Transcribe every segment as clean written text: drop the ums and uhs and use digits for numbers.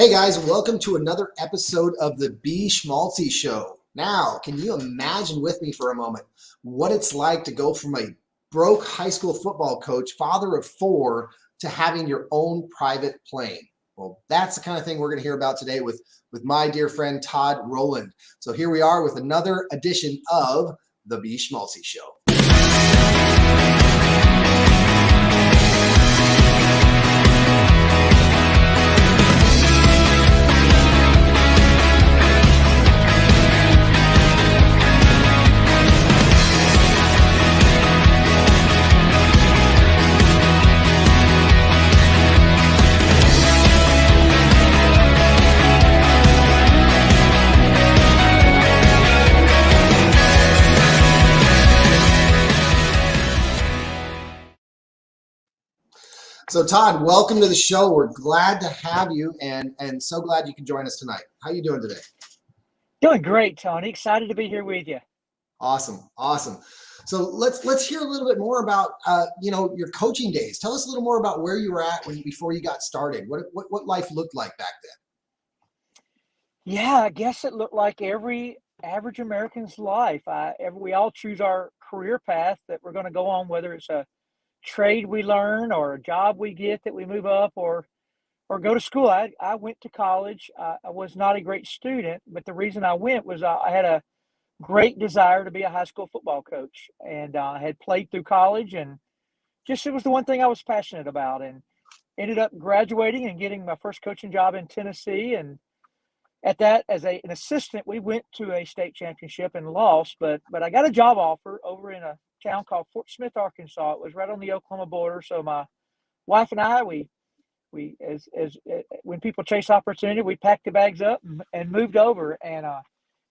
Hey guys, welcome to another episode of the B Schmaltzy Show. Now, can you imagine with me for a moment what it's like to go from a broke high school football coach, father of four, to having your own private plane? Well, that's the kind of thing we're going to hear about today with my dear friend Todd Rowland. So here we are with another edition of the B Schmaltzy Show. So Todd, welcome to the show. We're glad to have you and so glad you can join us tonight. How are you doing today? Doing great, Tony. Excited to be here with you. Awesome. So let's hear a little bit more about your coaching days. Tell us a little more about where you were at before you got started. What life looked like back then. Yeah, I guess it looked like every average American's life. We all choose our career path that we're going to go on, whether it's a trade we learn or a job we get that we move up or go to school. I went to college. I was not a great student, but the reason I went was I had a great desire to be a high school football coach, and I had played through college, and just it was the one thing I was passionate about, and ended up graduating and getting my first coaching job in Tennessee. And at that, as an assistant, we went to a state championship and lost, but I got a job offer over in a town called Fort Smith, Arkansas. It was right on the Oklahoma border. So my wife and I, we as when people chase opportunity, we packed the bags up and moved over, and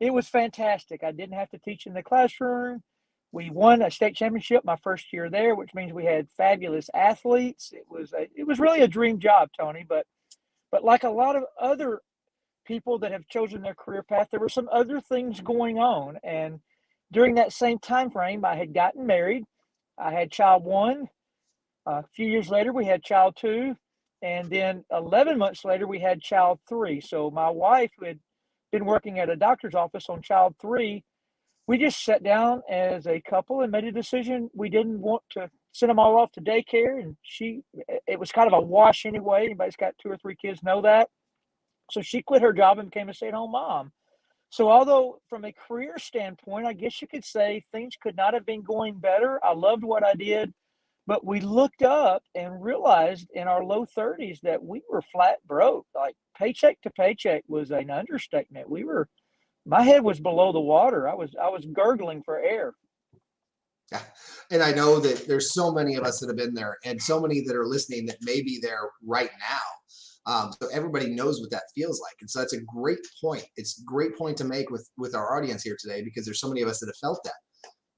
it was fantastic. I didn't have to teach in the classroom. We won a state championship my first year there, which means we had fabulous athletes. It was really a dream job, Tony. But like a lot of other people that have chosen their career path, there were some other things going on. And during that same time frame, I had gotten married. I had child one. A few years later, we had child two. And then 11 months later, we had child three. So my wife, who had been working at a doctor's office on child three, we just sat down as a couple and made a decision. We didn't want to send them all off to daycare. And it was kind of a wash anyway. Anybody's got two or three kids know that. So she quit her job and became a stay-at-home mom. So although from a career standpoint, I guess you could say things could not have been going better. I loved what I did, but we looked up and realized in our low 30s that we were flat broke. Like paycheck to paycheck was an understatement. My head was below the water. I was gurgling for air. Yeah. And I know that there's so many of us that have been there and so many that are listening that may be there right now. So everybody knows what that feels like. And so that's a great point. It's a great point to make with our audience here today, because there's so many of us that have felt that.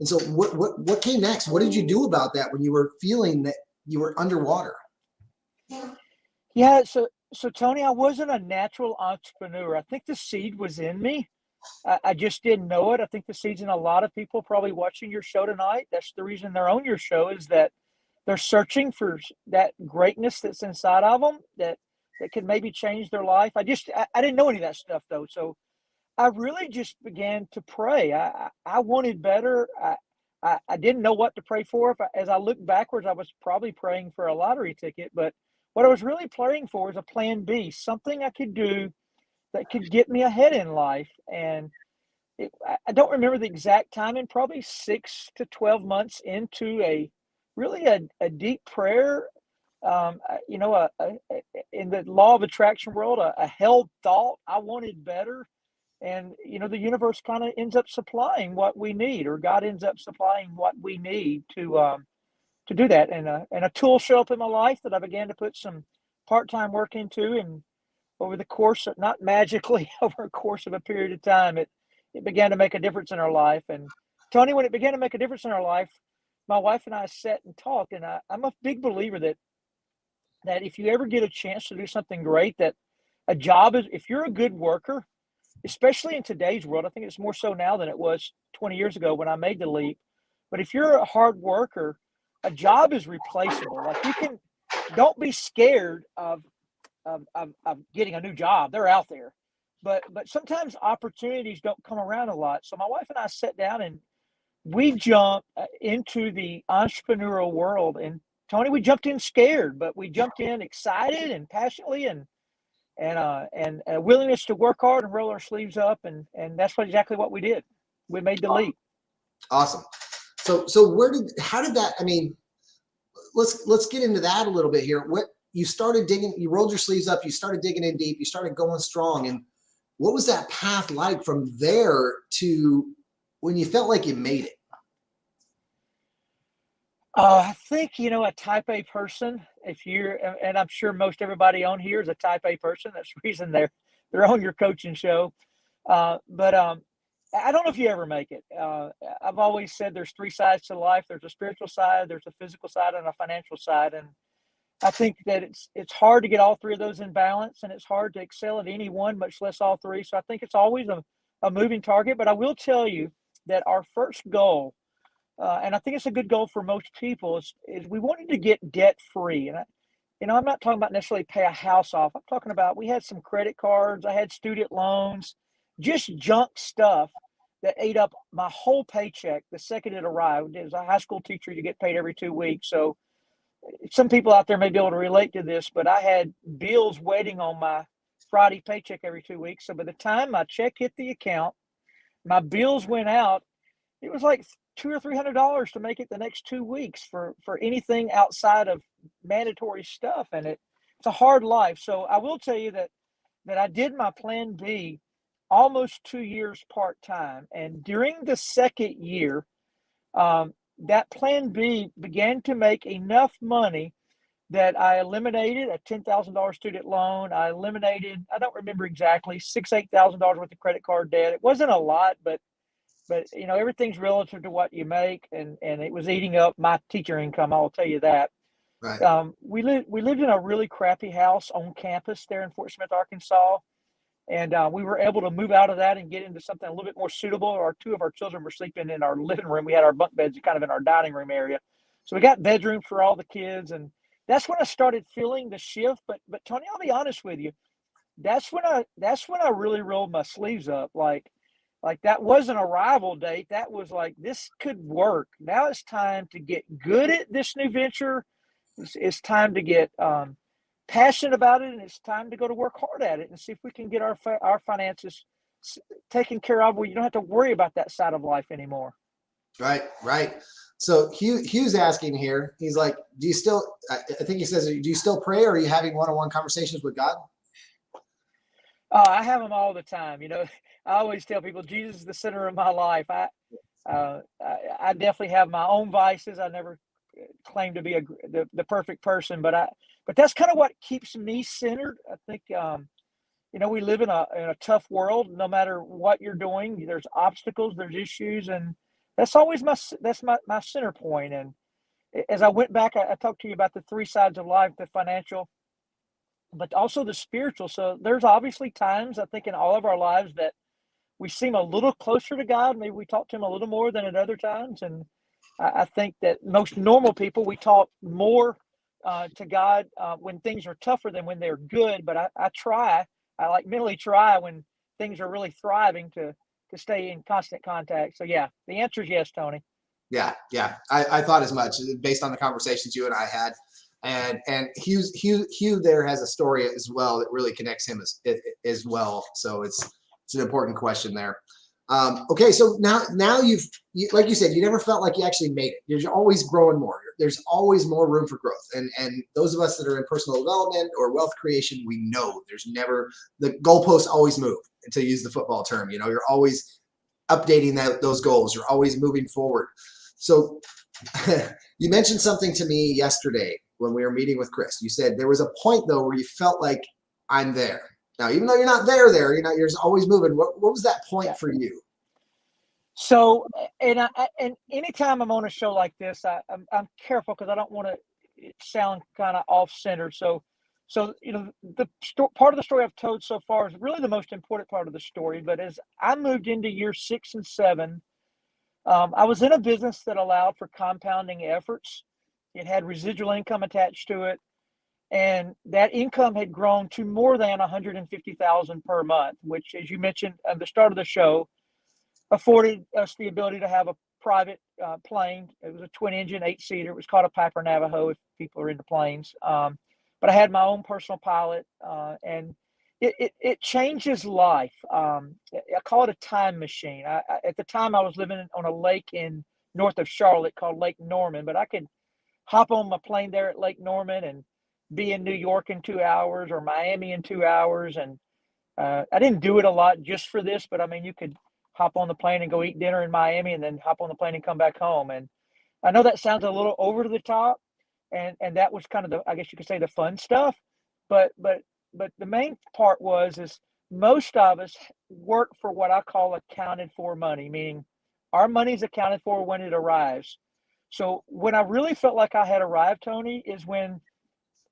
And so what came next? What did you do about that when you were feeling that you were underwater? Yeah, so Tony, I wasn't a natural entrepreneur. I think the seed was in me. I just didn't know it. I think the seed's in a lot of people probably watching your show tonight. That's the reason they're on your show, is that they're searching for that greatness that's inside of them that could maybe change their life. I didn't know any of that stuff though. So I really just began to pray. I wanted better. I didn't know what to pray for. As I look backwards, I was probably praying for a lottery ticket, but what I was really praying for is a plan B, something I could do that could get me ahead in life. And I don't remember the exact timing, probably 6 to 12 months into a deep prayer. In the law of attraction world, a held thought. I wanted better. And, the universe kind of ends up supplying what we need, or God ends up supplying what we need to do that. And a tool showed up in my life that I began to put some part-time work into. And over the course of, not magically, over a course of a period of time, it began to make a difference in our life. And Tony, when it began to make a difference in our life, my wife and I sat and talked. And I'm a big believer that if you ever get a chance to do something great, that a job is, if you're a good worker, especially in today's world, I think it's more so now than it was 20 years ago when I made the leap. But if you're a hard worker, a job is replaceable. Like don't be scared of of getting a new job. They're out there, but sometimes opportunities don't come around a lot. So my wife and I sat down and we jumped into the entrepreneurial world. And Tony, we jumped in scared, but we jumped in excited and passionately, and a willingness to work hard and roll our sleeves up, and that's exactly what we did. We made the leap. Awesome. So how did that, I mean, let's get into that a little bit here. What you started digging, you rolled your sleeves up, you started digging in deep, you started going strong. And what was that path like from there to when you felt like you made it? I think, a type A person, and I'm sure most everybody on here is a type A person. That's the reason they're on your coaching show. But I don't know if you ever make it. I've always said there's three sides to life. There's a spiritual side, there's a physical side, and a financial side. And I think that it's hard to get all three of those in balance, and it's hard to excel at any one, much less all three. So I think it's always a moving target. But I will tell you that our first goal, and I think it's a good goal for most people, is we wanted to get debt free. And I'm not talking about necessarily pay a house off. I'm talking about, we had some credit cards, I had student loans, just junk stuff that ate up my whole paycheck the second it arrived. As a high school teacher, you get paid every 2 weeks. So some people out there may be able to relate to this, but I had bills waiting on my Friday paycheck every 2 weeks. So by the time my check hit the account, my bills went out. It was like $200 or $300 to make it the next 2 weeks for anything outside of mandatory stuff. And it's a hard life. So I will tell you that I did my plan B almost 2 years part-time. And during the second year, that plan B began to make enough money that I eliminated a $10,000 student loan. I eliminated, I don't remember exactly, $6,000, $8,000 worth of credit card debt. It wasn't a lot, but everything's relative to what you make, and it was eating up my teacher income. I'll tell you that. Right. We lived in a really crappy house on campus there in Fort Smith, Arkansas, and we were able to move out of that and get into something a little bit more suitable. Two of our children were sleeping in our living room. We had our bunk beds kind of in our dining room area, so we got bedrooms for all the kids, and that's when I started feeling the shift. But Tony, I'll be honest with you, that's when I really rolled my sleeves up. Like that wasn't a arrival date. That was like, this could work. Now it's time to get good at this new venture. It's time to get passionate about it, and it's time to go to work hard at it and see if we can get our finances taken care of, where you don't have to worry about that side of life anymore. Right. So Hugh's asking here, he's like, do you still, I think he says, do you still pray, or are you having one-on-one conversations with God? I have them all the time. I always tell people Jesus is the center of my life. I definitely have my own vices. I never claim to be the perfect person, but that's kind of what keeps me centered. I think we live in a tough world. No matter what you're doing, there's obstacles, there's issues, and that's always my center point. And as I went back, I talked to you about the three sides of life: the financial, but also the spiritual. So there's obviously times, I think, in all of our lives that we seem a little closer to God. Maybe we talk to him a little more than at other times. And I think that most normal people, we talk more to God when things are tougher than when they're good. But I mentally try when things are really thriving to stay in constant contact. So yeah, the answer is yes, Tony. Yeah. I thought as much based on the conversations you and I had. And Hugh there has a story as well that really connects him as well. So it's an important question there. Okay, so now you've like you said, you never felt like you actually made it. You're always growing more. There's always more room for growth. And those of us that are in personal development or wealth creation, we know there's never, the goalposts always move, to use the football term. You're always updating those goals. You're always moving forward. So you mentioned something to me yesterday when we were meeting with Chris. You said there was a point though where you felt like, I'm there. Now, even though you're not there, you're just always moving. What was that point for you? So, and anytime I'm on a show like this, I'm careful because I don't want to sound kind of off-center. So the part of the story I've told so far is really the most important part of the story. But as I moved into year 6 and 7, I was in a business that allowed for compounding efforts. It had residual income attached to it. And that income had grown to more than 150,000 per month, which, as you mentioned at the start of the show, afforded us the ability to have a private plane. It was a twin engine, 8-seater. It was called a Piper Navajo if people are into planes. But I had my own personal pilot, and it changes life. I call it a time machine. At the time, I was living on a lake in north of Charlotte called Lake Norman, but I could hop on my plane there at Lake Norman and be in New York in 2 hours or Miami in 2 hours. And I didn't do it a lot just for this, but I mean, you could hop on the plane and go eat dinner in Miami and then hop on the plane and come back home. And I know that sounds a little over the top, and that was kind of the, I guess you could say, the fun stuff. But the main part is most of us work for what I call accounted for money, meaning our money is accounted for when it arrives. So when I really felt like I had arrived, Tony, is when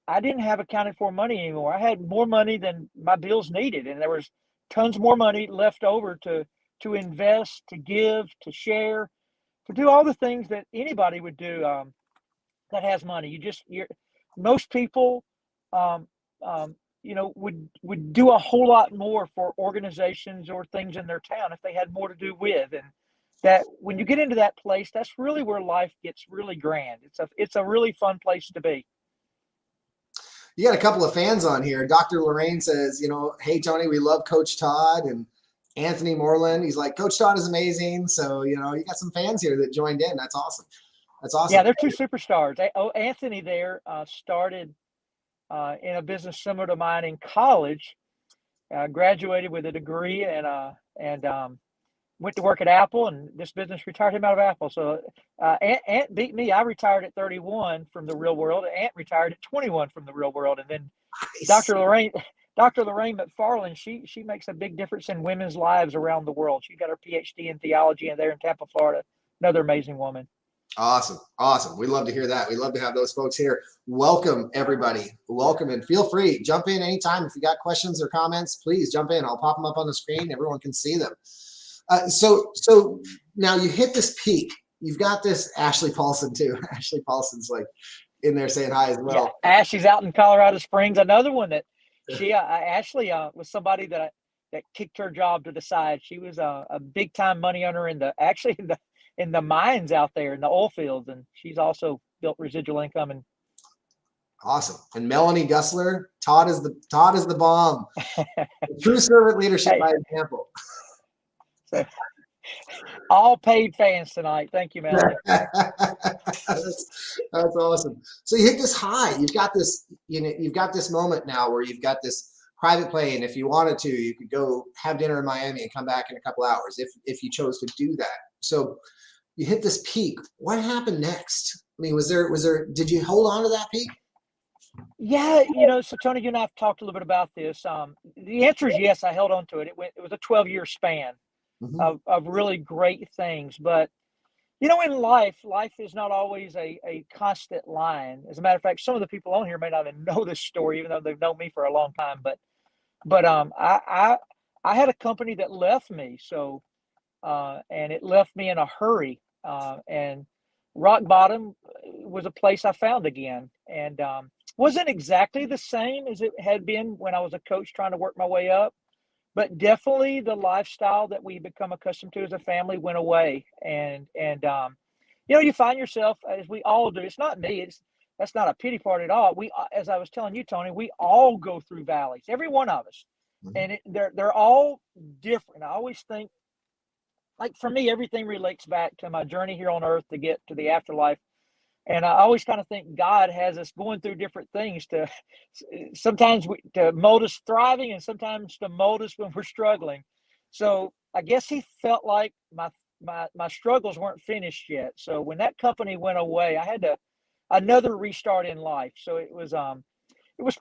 I didn't have accounted for money anymore. I had more money than my bills needed, and there was tons more money left over to invest, to give, to share, to do all the things that anybody would do that has money. Most people, um, would do a whole lot more for organizations or things in their town if they had more to do with. And that when you get into that place, that's really where life gets really grand. It's a really fun place to be. You got a couple of fans on here. Dr. Lorraine says, hey, Tony, we love Coach Todd. And Anthony Moreland, he's like, Coach Todd is amazing. So, you got some fans here that joined in. That's awesome. That's awesome. Yeah, they're two superstars. Anthony there started in a business similar to mine in college, graduated with a degree and went to work at Apple, and this business retired him out of Apple. So Ant beat me. I retired at 31 from the real world. Ant retired at 21 from the real world. And then Nice. Dr. Lorraine McFarland, she makes a big difference in women's lives around the world. She got her PhD in theology and there in Tampa, Florida. Another amazing woman. Awesome. Awesome. We love to hear that. We love to have those folks here. Welcome, everybody. Welcome, and feel free. Jump in anytime. If you got questions or comments, please jump in. I'll pop them up on the screen. Everyone can see them. So now you hit this peak. You've got this Ashley Paulson too. Ashley Paulson's like in there saying hi as well. Yeah, Ashley's out in Colorado Springs. Another one that Ashley was somebody that kicked her job to the side. She was a big time money earner in the mines out there in the oil fields, and she's also built residual income. And awesome. And Melanie Gussler, Todd is the bomb. True servant leadership by example. So, all paid fans tonight. Thank you, Melanie. That's awesome. So you hit this high. You've got this moment now where you've got this private plane. If you wanted to, you could go have dinner in Miami and come back in a couple hours if you chose to do that. So you hit this peak. What happened next? I mean, did you hold on to that peak? Yeah, so Tony, you and I have talked a little bit about this. The answer is yes, I held on to it. It was a 12-year span of really great things. But, in life is not always a constant line. As a matter of fact, some of the people on here may not even know this story, even though they've known me for a long time. But I had a company that left me. So, and it left me in a hurry. And rock bottom was a place I found again. And wasn't exactly the same as it had been when I was a coach trying to work my way up, but definitely the lifestyle that we become accustomed to as a family went away. And you find yourself, as we all do, it's not me, that's not a pity party at all. As I was telling you, Tony, we all go through valleys, every one of us. And they're all different. I always think, like for me, everything relates back to my journey here on earth to get to the afterlife. And I always kind of think God has us going through different things sometimes to mold us thriving and sometimes to mold us when we're struggling. So I guess he felt like my struggles weren't finished yet. So when that company went away, I had another restart in life. So it was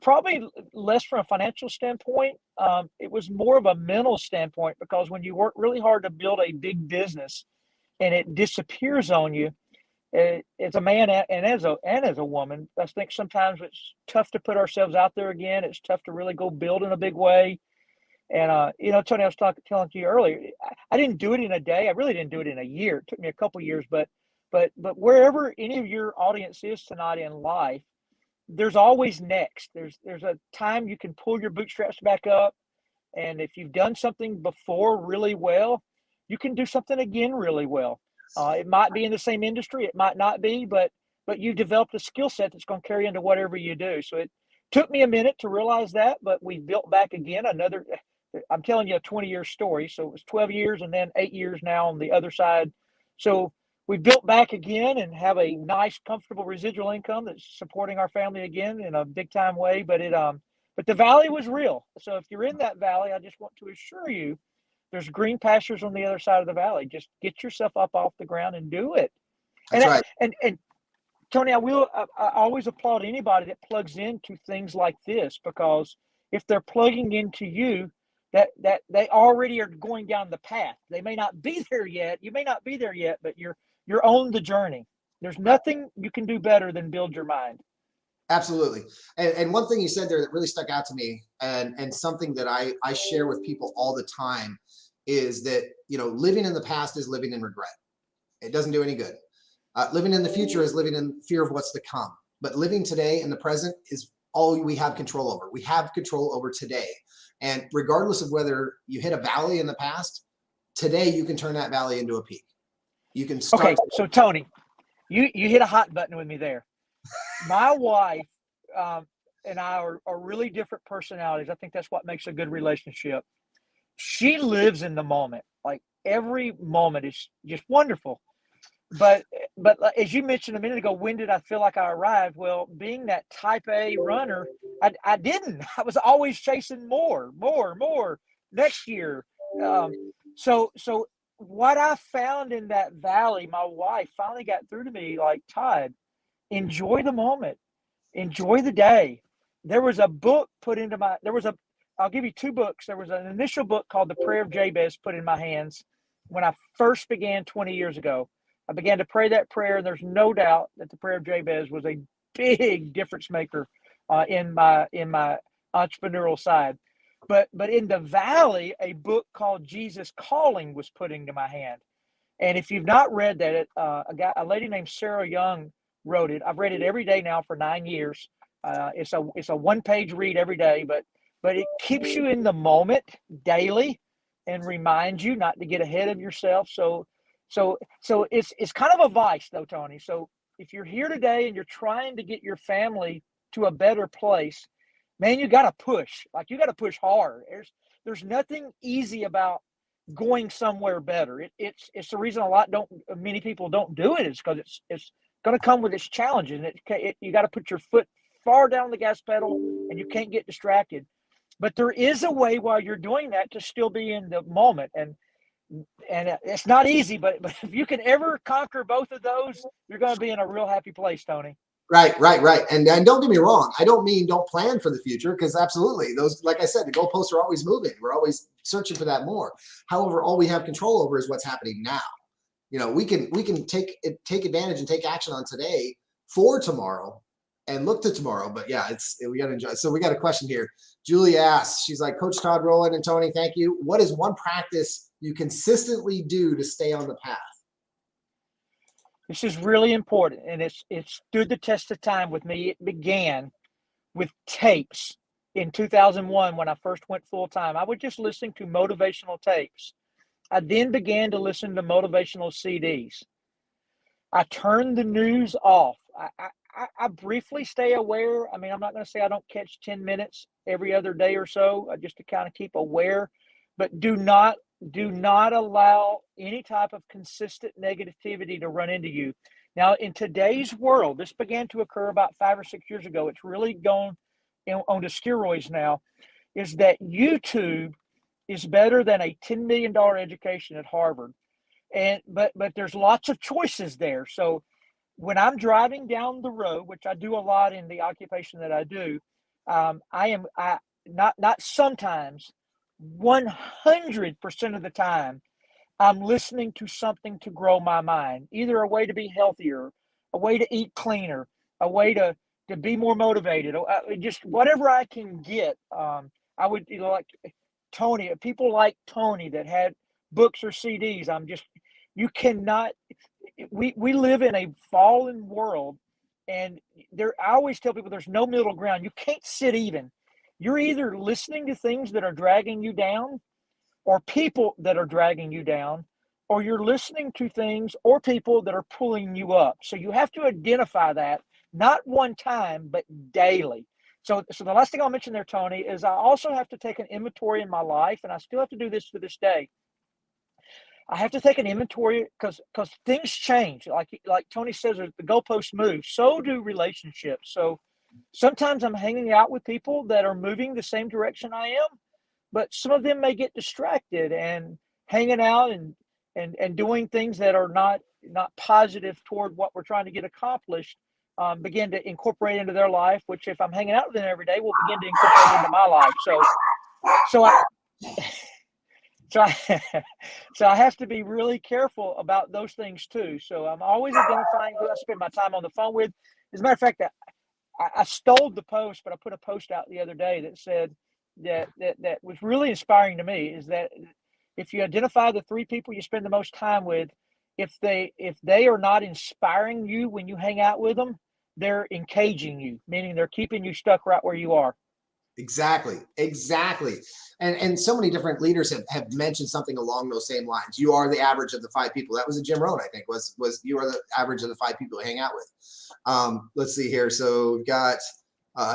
probably less from a financial standpoint. It was more of a mental standpoint, because when you work really hard to build a big business and it disappears on you, as a man and as a woman, I think sometimes it's tough to put ourselves out there again. It's tough to really go build in a big way. And Tony, I was telling you earlier, I didn't do it in a day. I really didn't do it in a year. It took me a couple years, but wherever any of your audience is tonight in life, there's always next. There's a time you can pull your bootstraps back up, and if you've done something before really well, you can do something again really well. It might be in the same industry, it might not be, but you developed a skill set that's going to carry into whatever you do. So it took me a minute to realize that, but we built back again. Another, I'm telling you a 20-year story. So it was 12 years and then 8 years now on the other side. So we built back again and have a nice, comfortable residual income that's supporting our family again in a big time way. But the valley was real. So if you're in that valley, I just want to assure you there's green pastures on the other side of the valley. Just get yourself up off the ground and do it. That's right. And Tony, I always applaud anybody that plugs into things like this, because if they're plugging into you, that they already are going down the path. They may not be there yet. You may not be there yet, but you're on the journey. There's nothing you can do better than build your mind. Absolutely. And one thing you said there that really stuck out to me, and something that I share with people all the time, is that, living in the past is living in regret. It doesn't do any good. Living in the future is living in fear of what's to come. But living today in the present is all we have control over. We have control over today. And regardless of whether you hit a valley in the past, today you can turn that valley into a peak. You can start. Okay, so Tony, you hit a hot button with me there. My wife and I are really different personalities. I think that's what makes a good relationship. She lives in the moment. Like, every moment is just wonderful. But as you mentioned a minute ago, when did I feel like I arrived? Well, being that type A runner, I didn't. I was always chasing more next year. So what I found in that valley, my wife finally got through to me, like, Todd, enjoy the moment, enjoy the day. There was a book put into my, I'll give you two books. There was an initial book called The Prayer of Jabez put in my hands when I first began 20 years ago. I began to pray that prayer, and there's no doubt that the Prayer of Jabez was a big difference maker in my entrepreneurial side. But in the valley, a book called Jesus Calling was put into my hand. And if you've not read that, a lady named Sarah Young wrote it. I've read it every day now for 9 years. It's a one-page read every day, but it keeps you in the moment daily and reminds you not to get ahead of yourself. So it's kind of a vice, though, Tony. So if you're here today and you're trying to get your family to a better place, man, you got to push. Like, you got to push hard. There's nothing easy about going somewhere better. It's the reason many people don't do it, is because it's going to come with its challenges. And you got to put your foot far down the gas pedal, and you can't get distracted. But there is a way while you're doing that to still be in the moment. And it's not easy, but if you can ever conquer both of those, you're going to be in a real happy place, Tony. Right. And don't get me wrong. I don't mean don't plan for the future, because absolutely, those, like I said, the goalposts are always moving. We're always searching for that more. However, all we have control over is what's happening now. We can take advantage and take action on today for tomorrow and look to tomorrow. But yeah, we got to enjoy. So we got a question here. Julie asks, she's like, Coach Todd Rowland and Tony, thank you. What is one practice you consistently do to stay on the path? This is really important, and it stood the test of time with me. It began with tapes in 2001 when I first went full time. I was just listening to motivational tapes. I then began to listen to motivational CDs. I turned the news off. I briefly stay aware. I mean, I'm not going to say I don't catch 10 minutes every other day or so, just to kind of keep aware, but do not allow any type of consistent negativity to run into you. Now, in today's world, this began to occur about 5 or 6 years ago. It's really gone onto steroids now, is that YouTube is better than a $10 million education at Harvard. But there's lots of choices there. So when I'm driving down the road, which I do a lot in the occupation that I do, not sometimes, 100% of the time, I'm listening to something to grow my mind, either a way to be healthier, a way to eat cleaner, a way to be more motivated, just whatever I can get. I would, like Tony, people like Tony that had books or CDs. You cannot, we live in a fallen world, I always tell people there's no middle ground. You can't sit even. You're either listening to things that are dragging you down, or people that are dragging you down, or you're listening to things or people that are pulling you up. So you have to identify that, not one time, but daily. So the last thing I'll mention there, Tony, is I also have to take an inventory in my life, and I still have to do this to this day. I have to take an inventory because things change. Like Tony says, the goalposts move. So do relationships. So sometimes I'm hanging out with people that are moving the same direction I am, but some of them may get distracted and hanging out and doing things that are not positive toward what we're trying to get accomplished. Begin to incorporate into their life, which if I'm hanging out with them every day, will begin to incorporate into my life. So I so I so I have to be really careful about those things too. So I'm always identifying who I spend my time on the phone with. As a matter of fact, I stole the post, but I put a post out the other day that said that was really inspiring to me, is that if you identify the 3 people you spend the most time with, if they are not inspiring you when you hang out with them, they're encaging you, meaning they're keeping you stuck right where you are. Exactly. And so many different leaders have mentioned something along those same lines. You are the average of the 5 people. That was a Jim Rohn, I think, was you are the average of the 5 people you hang out with. Let's see here. So we've got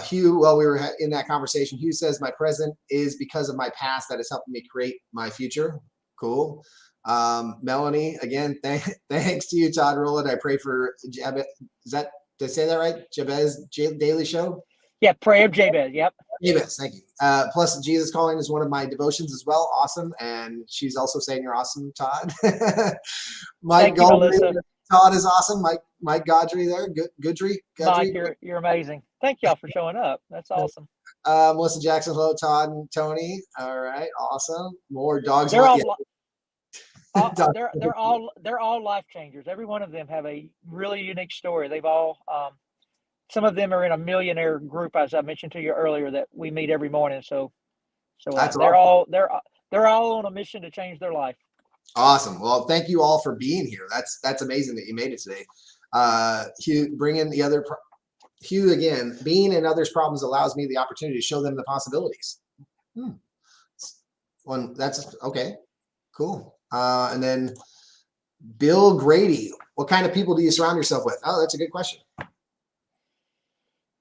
Hugh. While we were in that conversation, Hugh says, my present is because of my past that is helping me create my future. Cool. Melanie, again, thanks to you, Todd Rowland. I pray for Jabez. Did I say that right? Jabez Daily Show? Yeah, Prayer of Jabez. Yep. Jabez, thank you. Plus, Jesus Calling is one of my devotions as well. Awesome. And she's also saying you're awesome, Todd. Mike Godry, Todd is awesome. Mike Godry there. Goodry. Mike, you're amazing. Thank y'all for showing up. That's awesome. Melissa Jackson, hello, Todd and Tony. All right, awesome. More dogs. They're all life changers. Every one of them have a really unique story. They've all some of them are in a millionaire group, as I mentioned to you earlier, that we meet every morning. So they're awesome. they're all on a mission to change their life. Awesome. Well, thank you all for being here. That's amazing that you made it today. Hugh, bring in the other. Hugh, again, being in others' problems allows me the opportunity to show them the possibilities. One, that's okay. Cool. And then Bill Grady, what kind of people do you surround yourself with? Oh, that's a good question.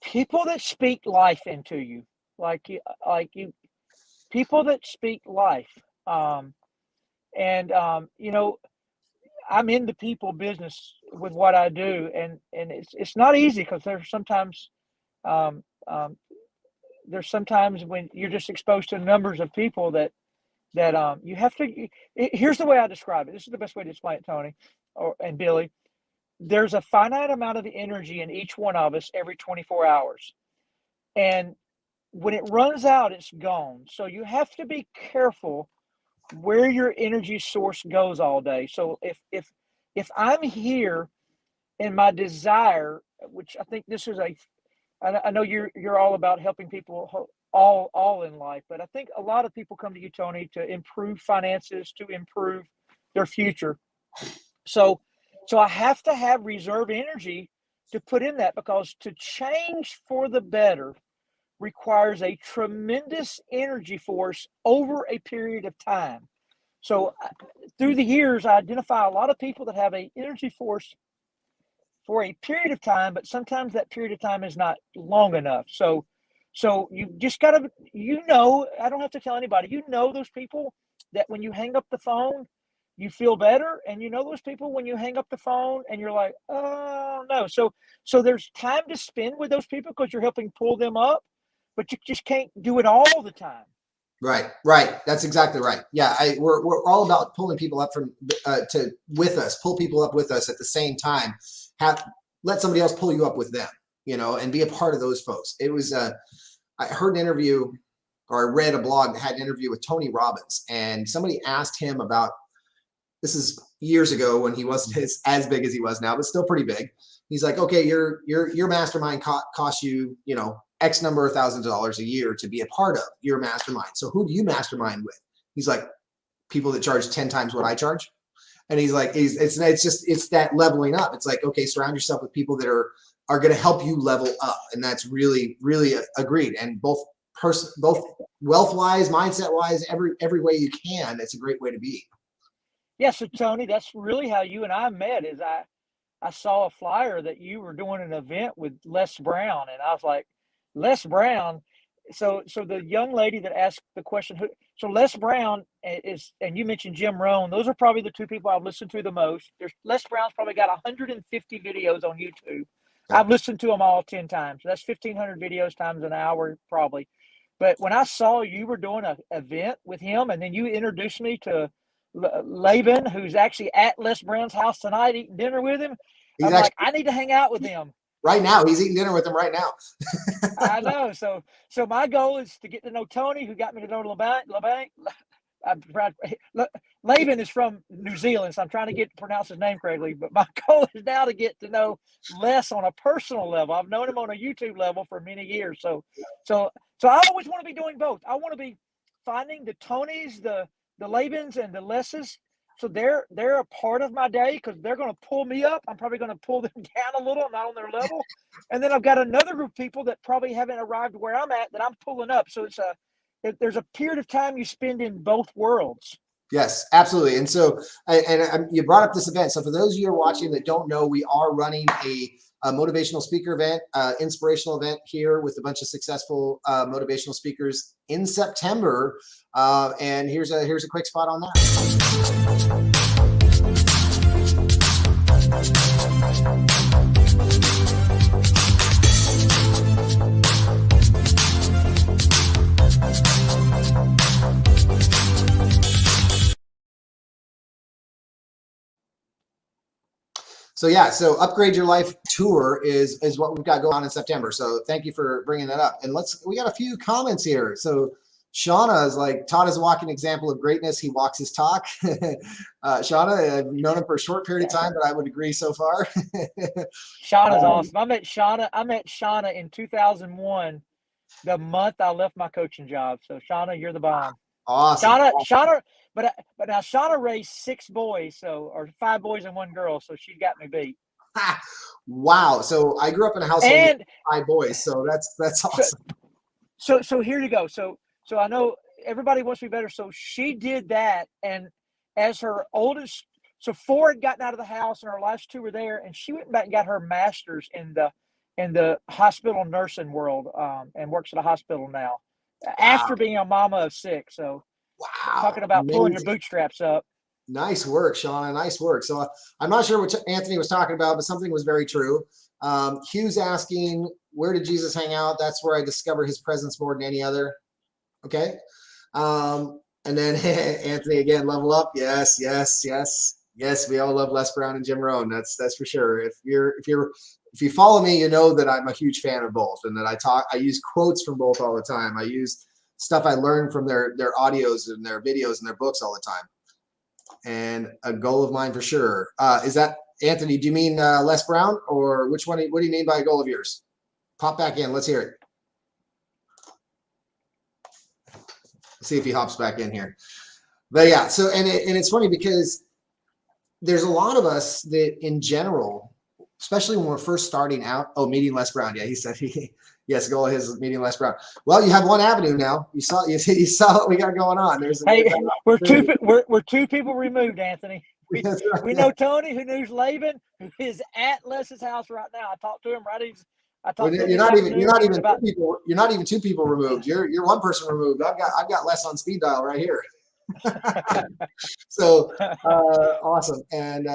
People that speak life into you, like you, people that speak life. You know, I'm in the people business with what I do, and it's not easy because there's sometimes when you're just exposed to numbers of people that you have to. Here's the way I describe it. This is the best way to explain it, Tony, and Billy. There's a finite amount of energy in each one of us every 24 hours. And when it runs out, it's gone. So you have to be careful where your energy source goes all day. So if I'm here in my desire, which I think this is I know you're all about helping people all in life, but I think a lot of people come to you, Tony, to improve finances, to improve their future. So I have to have reserve energy to put in that, because to change for the better requires a tremendous energy force over a period of time. So through the years, I identify a lot of people that have an energy force for a period of time, but sometimes that period of time is not long enough. So you just got to, I don't have to tell anybody, those people that when you hang up the phone, you feel better, and those people when you hang up the phone and you're like, oh no. So there's time to spend with those people because you're helping pull them up, but you just can't do it all the time. Right. That's exactly right. Yeah, we're all about pulling people up pull people up with us at the same time. Let somebody else pull you up with them, and be a part of those folks. It was I heard an interview, or I read a blog that had an interview with Tony Robbins, and somebody asked him about. This is years ago when he wasn't as big as he was now, but still pretty big. He's like, okay, your mastermind costs you, X number of thousands of dollars a year to be a part of your mastermind. So who do you mastermind with? He's like, people that charge 10 times what I charge. And he's like, it's that leveling up. It's like, okay, surround yourself with people that are going to help you level up. And that's really, really agreed. And both wealth wise, mindset wise, every way you can, it's a great way to be. Yeah. So Tony, that's really how you and I met. Is I saw a flyer that you were doing an event with Les Brown, and I was like, Les Brown. So the young lady that asked the question, so Les Brown is, and you mentioned Jim Rohn. Those are probably the two people I've listened to the most. Les Brown's probably got 150 videos on YouTube. Yeah. I've listened to them all 10 times. So that's 1,500 videos times an hour probably. But when I saw you were doing an event with him, and then you introduced me to Laban, who's actually at Les Brown's house tonight eating dinner with him, I'm like, I need to hang out with him. Right now, he's eating dinner with him right now. I know. So my goal is to get to know Tony, who got me to know Laban is from New Zealand, so I'm trying to get to pronounce his name correctly. But my goal is now to get to know Les on a personal level. I've known him on a YouTube level for many years. So I always want to be doing both. I want to be finding the Tonys, the Labans, and the Leses. So they're a part of my day because they're going to pull me up. I'm probably going to pull them down a little. I'm not on their level. And then I've got another group of people that probably haven't arrived where I'm at that I'm pulling up. So there's a period of time you spend in both worlds. Yes, absolutely. And so, you brought up this event. So for those of you who are watching that don't know, we are running a motivational speaker event, inspirational event here with a bunch of successful motivational speakers in September. And here's a quick spot on that. So yeah, so Upgrade Your Life tour is what we've got going on in September. So thank you for bringing that up. And we got a few comments here. So Shauna is like, Todd is a walking example of greatness. He walks his talk. Shauna, I've known him for a short period of time, but I would agree so far. Shauna's awesome. I met Shauna in 2001, the month I left my coaching job. So Shauna, you're the bomb. Awesome. Shauna, but now Shauna raised 6 boys, or 5 boys and 1 girl, so she got me beat. Wow. So I grew up in a household with 5 boys, so that's awesome. So here you go. So I know everybody wants to be better. So she did that, and as her oldest, so 4 had gotten out of the house, and her last 2 were there, and she went back and got her master's in the hospital nursing world, and works at a hospital now. Wow. After being a mama of 6. So wow, talking about pulling your bootstraps up. Nice work, Shauna. Nice work. So I'm not sure what Anthony was talking about, but something was very true. Hugh's asking, where did Jesus hang out? That's where I discover his presence more than any other. Okay. And then Anthony again, level up. Yes. We all love Les Brown and Jim Rohn. That's for sure. If you follow me, you know that I'm a huge fan of both, and that I use quotes from both all the time. I use stuff I learned from their audios and their videos and their books all the time. And a goal of mine for sure. Is that, Anthony, do you mean Les Brown, or which one? What do you mean by a goal of yours? Pop back in. Let's hear it. Let's see if he hops back in here. But yeah, so, and it's funny because there's a lot of us that in general, especially when we're first starting out. Oh, meeting Les Brown. Yeah, he said yes, goal of his is meeting Les Brown. Well, you have one avenue now. You saw what we got going on. We're 2 people removed, Anthony. We know Tony, who knows Laban, who is at Les's house right now. I talked to him You're not even 2 people removed. You're 1 person removed. I've got Les on speed dial right here. So awesome. And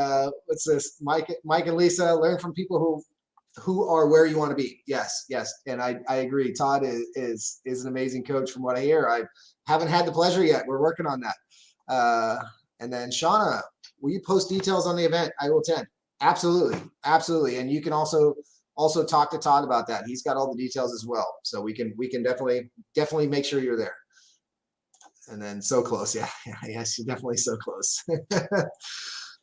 what's this? Mike and Lisa, learn from people who are where you want to be. Yes. And I agree. Todd is an amazing coach from what I hear. I haven't had the pleasure yet. We're working on that. And then Shauna, will you post details on the event? I will attend. Absolutely. And you can also talk to Todd about that. He's got all the details as well. So we can definitely make sure you're there. And then so close. Yeah. Yes, you're definitely so close.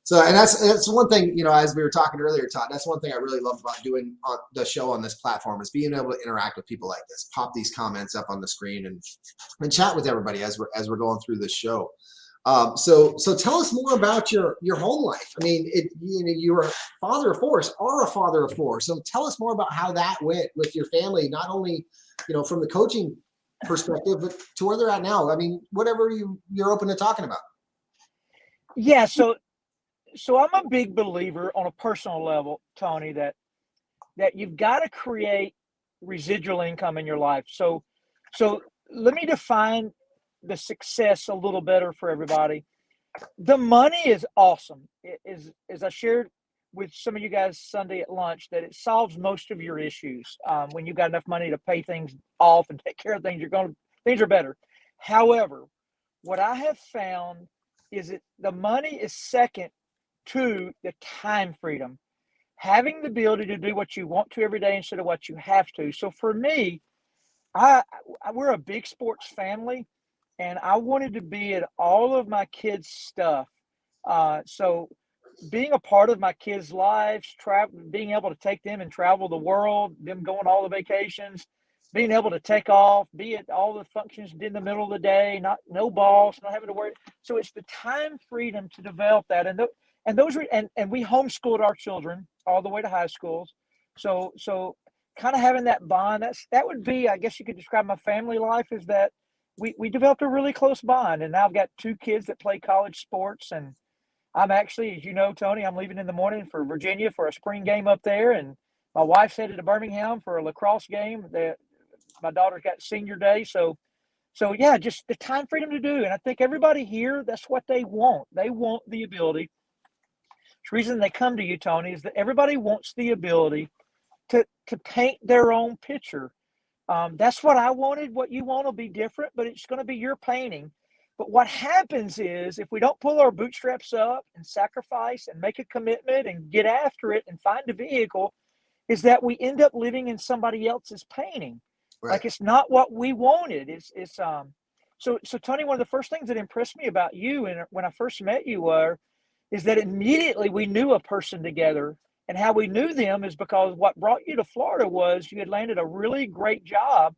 So, and that's one thing, as we were talking earlier, Todd, that's one thing I really love about doing the show on this platform is being able to interact with people like this, pop these comments up on the screen and chat with everybody as we're going through this show. So tell us more about your home life. I mean, you were a father of four, are a father of four. So tell us more about how that went with your family, not only, from the coaching perspective, but to where they're at now. I mean, whatever you're open to talking about. Yeah, so I'm a big believer on a personal level, Tony, that you've got to create residual income in your life. So let me define the success a little better for everybody. The money is awesome. It is, as I shared with some of you guys Sunday at lunch, that it solves most of your issues. When you've got enough money to pay things off and take care of things, things are better. However, what I have found is that the money is second to the time freedom, having the ability to do what you want to every day instead of what you have to. So for me, we're a big sports family, and I wanted to be at all of my kids' stuff. So being a part of my kids' lives, being able to take them and travel the world, them going all the vacations, being able to take off, be at all the functions in the middle of the day, no boss, not having to worry. So it's the time freedom to develop that, and we homeschooled our children all the way to high schools. So kind of having that bond, that would be, I guess you could describe my family life, is that we developed a really close bond, and now I've got two kids that play college sports, and I'm actually, as you know, Tony, I'm leaving in the morning for Virginia for a spring game up there, and my wife's headed to Birmingham for a lacrosse game. My daughter's got senior day, so yeah, just the time freedom to do. And I think everybody here, that's what they want. They want the ability. The reason they come to you, Tony, is that everybody wants the ability to paint their own picture. That's what I wanted. What you want will be different, but it's going to be your painting. But what happens is, if we don't pull our bootstraps up and sacrifice and make a commitment and get after it and find a vehicle, is that we end up living in somebody else's painting. Right. Like, it's not what we wanted. So Tony, one of the first things that impressed me about you, and when I first met you, is that immediately we knew a person together. And how we knew them is because what brought you to Florida was you had landed a really great job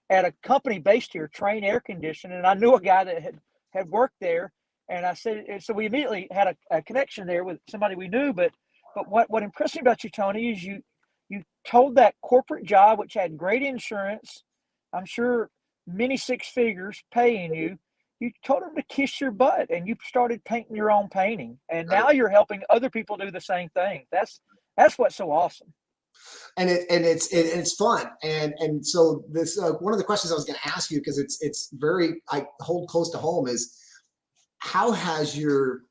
at a company based here, Train Air Conditioning. And I knew a guy that had worked there. And I said, so we immediately had a connection there with somebody we knew. But what impressed me about you, Tony, is you told that corporate job, which had great insurance, I'm sure many six figures paying you told them to kiss your butt, and you started painting your own painting. And now you're helping other people do the same thing. That's what's so awesome. And it's fun. And so this one of the questions I was going to ask you, because it's very, I hold close to home, is how has your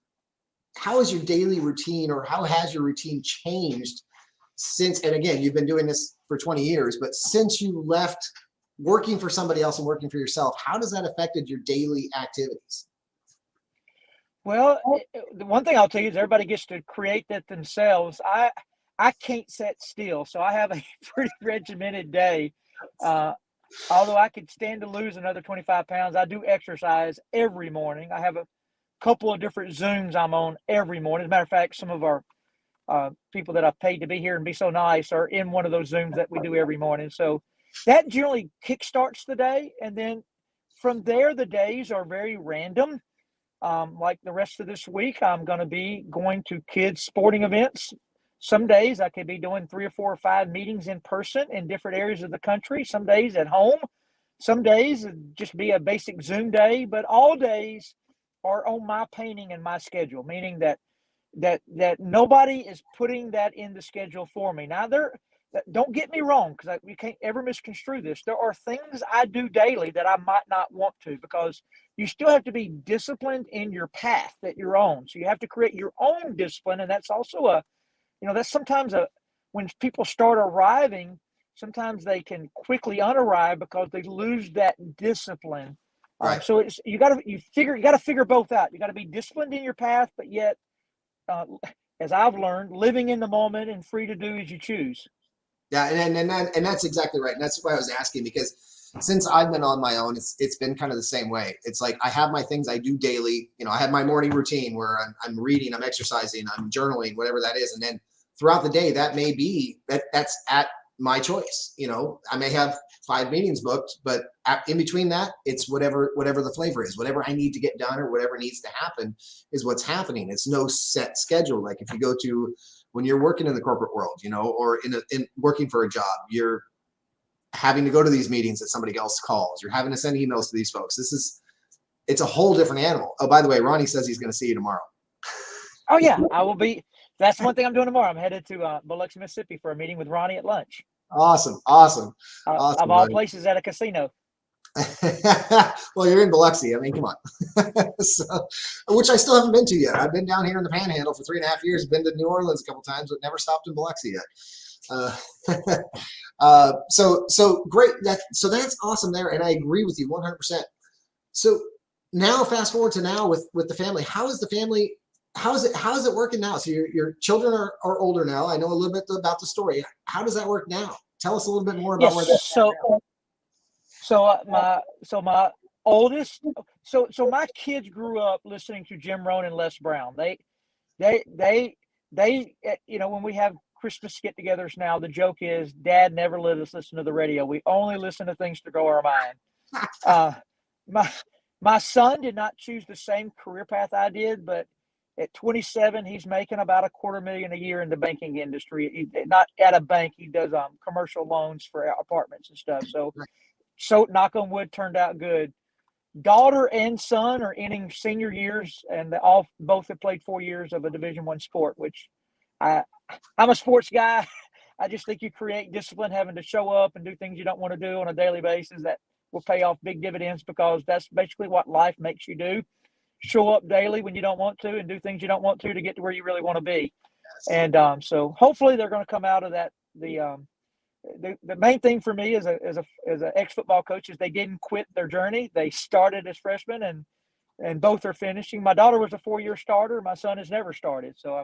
daily routine, or how has your routine changed since, and again, you've been doing this for 20 years, but since you left working for somebody else and working for yourself, how does that affected your daily activities? Well, the one thing I'll tell you is everybody gets to create that themselves. I can't sit still, so I have a pretty regimented day. Although I could stand to lose another 25 pounds, I do exercise every morning. I have a couple of different Zooms I'm on every morning. As a matter of fact, some of our people that I've paid to be here and be so nice are in one of those Zooms that we do every morning. So that generally kickstarts the day. And then from there, the days are very random. Like the rest of this week, I'm going to be going to kids' sporting events. Some days I could be doing 3 or 4 or 5 meetings in person in different areas of the country. Some days at home. Some days it'd just be a basic Zoom day. But all days are on my painting and my schedule, meaning that nobody is putting that in the schedule for me. Now, don't get me wrong, because you can't ever misconstrue this. There are things I do daily that I might not want to, because you still have to be disciplined in your path that you're on. So you have to create your own discipline. And that's also that's sometimes when people start arriving, sometimes they can quickly unarrive because they lose that discipline. Right. So you got to figure both out. You got to be disciplined in your path, but yet, as I've learned, living in the moment and free to do as you choose. Yeah, and that's exactly right. And that's why I was asking, because since I've been on my own, it's been kind of the same way. It's like I have my things I do daily. I have my morning routine where I'm reading, I'm exercising, I'm journaling, whatever that is. And then throughout the day, that may be that's at my choice. I may have 5 meetings booked, but in between that, it's whatever the flavor is, whatever I need to get done or whatever needs to happen is what's happening. It's no set schedule. Like if you go to, when you're working in the corporate world, you know, or in working for a job, you're having to go to these meetings that somebody else calls. You're having to send emails to these folks. It's a whole different animal. Oh, by the way, Ronnie says he's going to see you tomorrow. Oh yeah, I will be. That's one thing I'm doing tomorrow. I'm headed to Biloxi, Mississippi for a meeting with Ronnie at lunch. Awesome. Of all Ronnie. places, at a casino. Well, you're in Biloxi. I mean, come on. So, which I still haven't been to yet. I've been down here in the Panhandle for 3.5 years. Been to New Orleans a couple times, but never stopped in Biloxi yet. So great. So that's awesome there, and I agree with you 100%. So now, fast forward to now with the family. How is the family? How is it working now? So your children are older now. I know a little bit about the story. How does that work now? Tell us a little bit more about where that's at now. So my oldest, so my kids grew up listening to Jim Rohn and Les Brown. They you know, when we have Christmas get-togethers now, the joke is Dad never let us listen to the radio. We only listen to things to grow our mind. My son did not choose the same career path I did, but at 27, he's making about $250,000 a year in the banking industry. Not at a bank. He does commercial loans for apartments and stuff. So knock on wood, turned out good. Daughter and son are ending senior years, and both have played 4 years of a Division I sport, which I'm a sports guy. I just think you create discipline, having to show up and do things you don't want to do on a daily basis that will pay off big dividends, because that's basically what life makes you do. Show up daily when you don't want to and do things you don't want to get to where you really want to be. And so hopefully they're going to come out of that. The main thing for me as an ex-football coach is they didn't quit their journey. They started as freshmen, and both are finishing. My daughter was a 4-year starter. My son has never started. So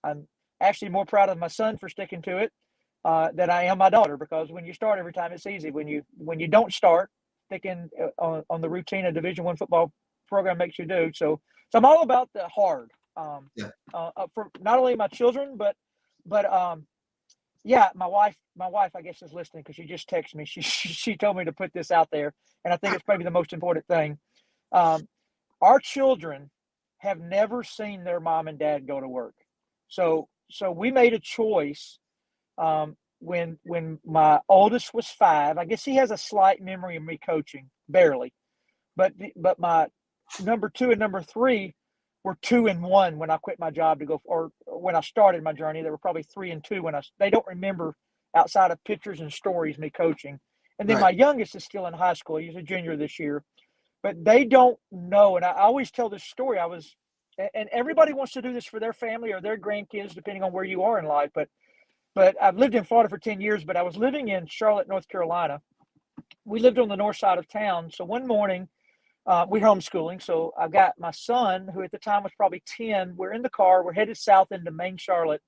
I'm actually more proud of my son for sticking to it than I am my daughter, because when you start every time, it's easy. When you don't start, sticking on the routine of Division I football program makes you do. So I'm all about the hard for not only my children, but yeah, my wife, I guess, is listening, because she just texted me. She told me to put this out there, and I think it's probably the most important thing. Our children have never seen their mom and dad go to work. So we made a choice when my oldest was 5. I guess he has a slight memory of me coaching, barely, but my number 2 and number 3 were 2 and 1 when I quit my job to go, or when I started my journey. They were probably 3 and 2 they don't remember outside of pictures and stories me coaching. And then my youngest is still in high school. He's a junior this year, but they don't know. And I always tell this story. And everybody wants to do this for their family or their grandkids, depending on where you are in life. But I've lived in Florida for 10 years, but I was living in Charlotte, North Carolina. We lived on the north side of town. So one morning, we're homeschooling. So I've got my son, who at the time was probably 10. We're in the car. We're headed south into main Charlotte,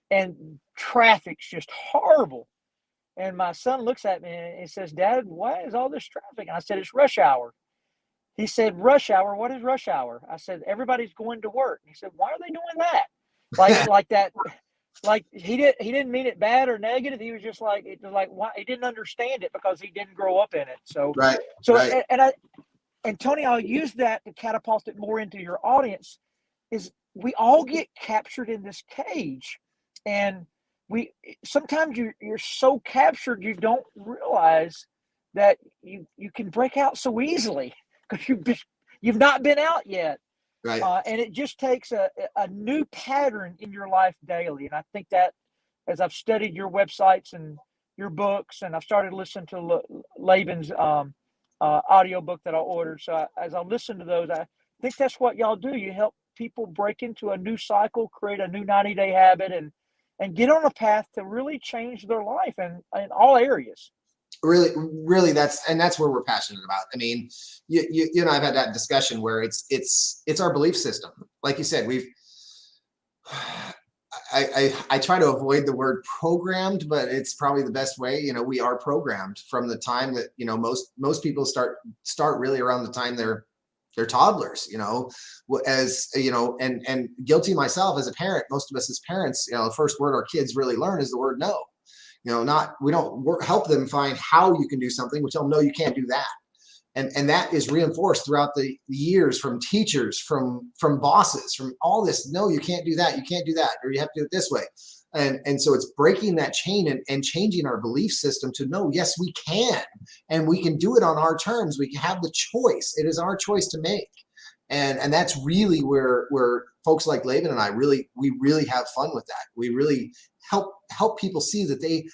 and traffic's just horrible. And my son looks at me and he says, "Dad, why is all this traffic?" And I said, "It's rush hour." He said, "Rush hour? What is rush hour?" I said, "Everybody's going to work." He said, "Why are they doing that?" Like that. Like he didn't mean it bad or negative. He was just like, it was like, why? He didn't understand it because he didn't grow up in it. So And Tony, I'll use that to catapult it more into your audience. Is we all get captured in this cage, and sometimes you're so captured you don't realize that you can break out so easily because you've not been out yet. Right. And it just takes a new pattern in your life daily. And I think that as I've studied your websites and your books, and I've started listening to Laban's audio book that I ordered. So as I listen to those, I think that's what y'all do. You help people break into a new cycle, create a new 90-day habit, and get on a path to really change their life in all areas. Really, that's where we're passionate about. I mean, you and I have had that discussion where it's our belief system. Like you said, I try to avoid the word programmed, but it's probably the best way. You know, we are programmed from the time that, you know, most people start really around the time they're toddlers, you know, as you know, and guilty myself as a parent. Most of us as parents, you know, the first word our kids really learn is the word no. We don't help them find how you can do something. We tell them, no, you can't do that. And that is reinforced throughout the years from teachers, from bosses, from all this. No, you can't do that. You can't do that, or you have to do it this way. And so it's breaking that chain and changing our belief system to no, yes, we can, and we can do it on our terms. We can have the choice. It is our choice to make. And that's really where folks like Laban and I we really have fun with that. We really help people see that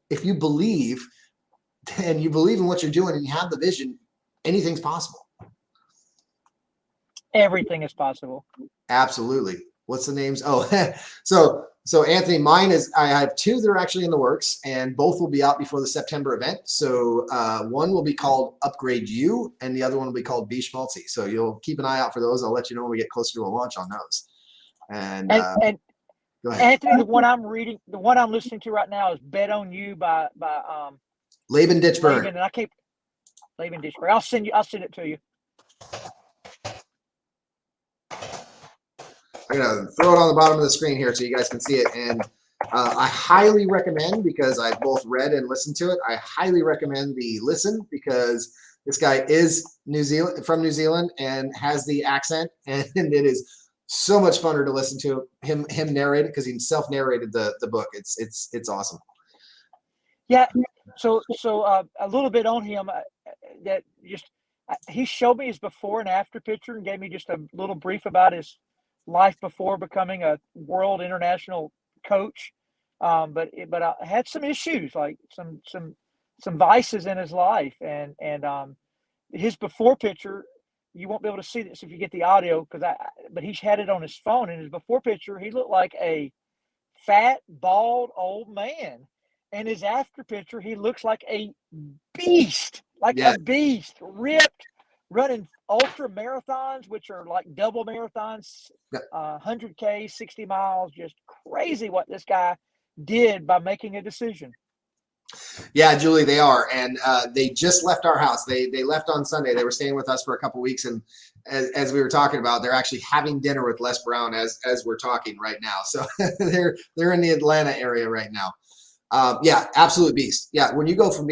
if you believe and you believe in what you're doing and you have the vision, anything's possible. Everything is possible. Absolutely. What's the names? Oh, so Anthony, mine is, I have 2 that are actually in the works, and both will be out before the September event. So one will be called Upgrade You, and the other one will be called Be Schmaltzy. So you'll keep an eye out for those. I'll let you know when we get closer to a launch on those. And go ahead. Anthony, the one I'm listening to right now is Bet on You by Laban Ditchburn. Laban, and I keep Laban Ditchburn. I'll send it to you. I'm gonna throw it on the bottom of the screen here so you guys can see it. And I highly recommend, because I've both read and listened to it, I highly recommend the listen, because this guy is from New Zealand and has the accent, and it is so much funner to listen to him narrate it, because he self-narrated the book. It's awesome. Yeah. So a little bit on him. He showed me his before and after picture and gave me just a little brief about his life before becoming a world international coach. But I had some issues, like some vices in his life, and his before picture, you won't be able to see this if you get the audio, but he's had it on his phone. In his before picture, he looked like a fat, bald old man. And his after picture, he looks like a beast, a beast, ripped, running ultra marathons, which are like double marathons, 100K, 60 miles. Just crazy what this guy did by making a decision. Yeah, Julie, they are. And they just left our house. They left on Sunday. They were staying with us for a couple of weeks. And as we were talking about, they're actually having dinner with Les Brown as we're talking right now. So they're in the Atlanta area right now. Yeah, absolute beast. Yeah, when you go from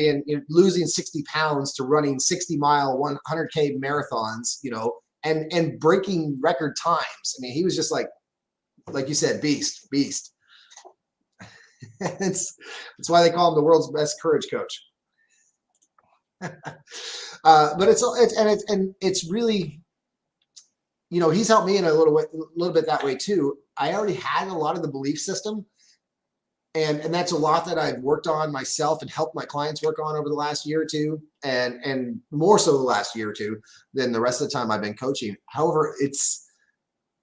losing 60 pounds to running 60-mile 100K marathons, and breaking record times. I mean, he was just like you said, beast. It's why they call him the world's best courage coach. But it's really, he's helped me in a little bit that way too. I already had a lot of the belief system. And that's a lot that I've worked on myself and helped my clients work on over the last year or two, and more so the last year or two than the rest of the time I've been coaching. However, it's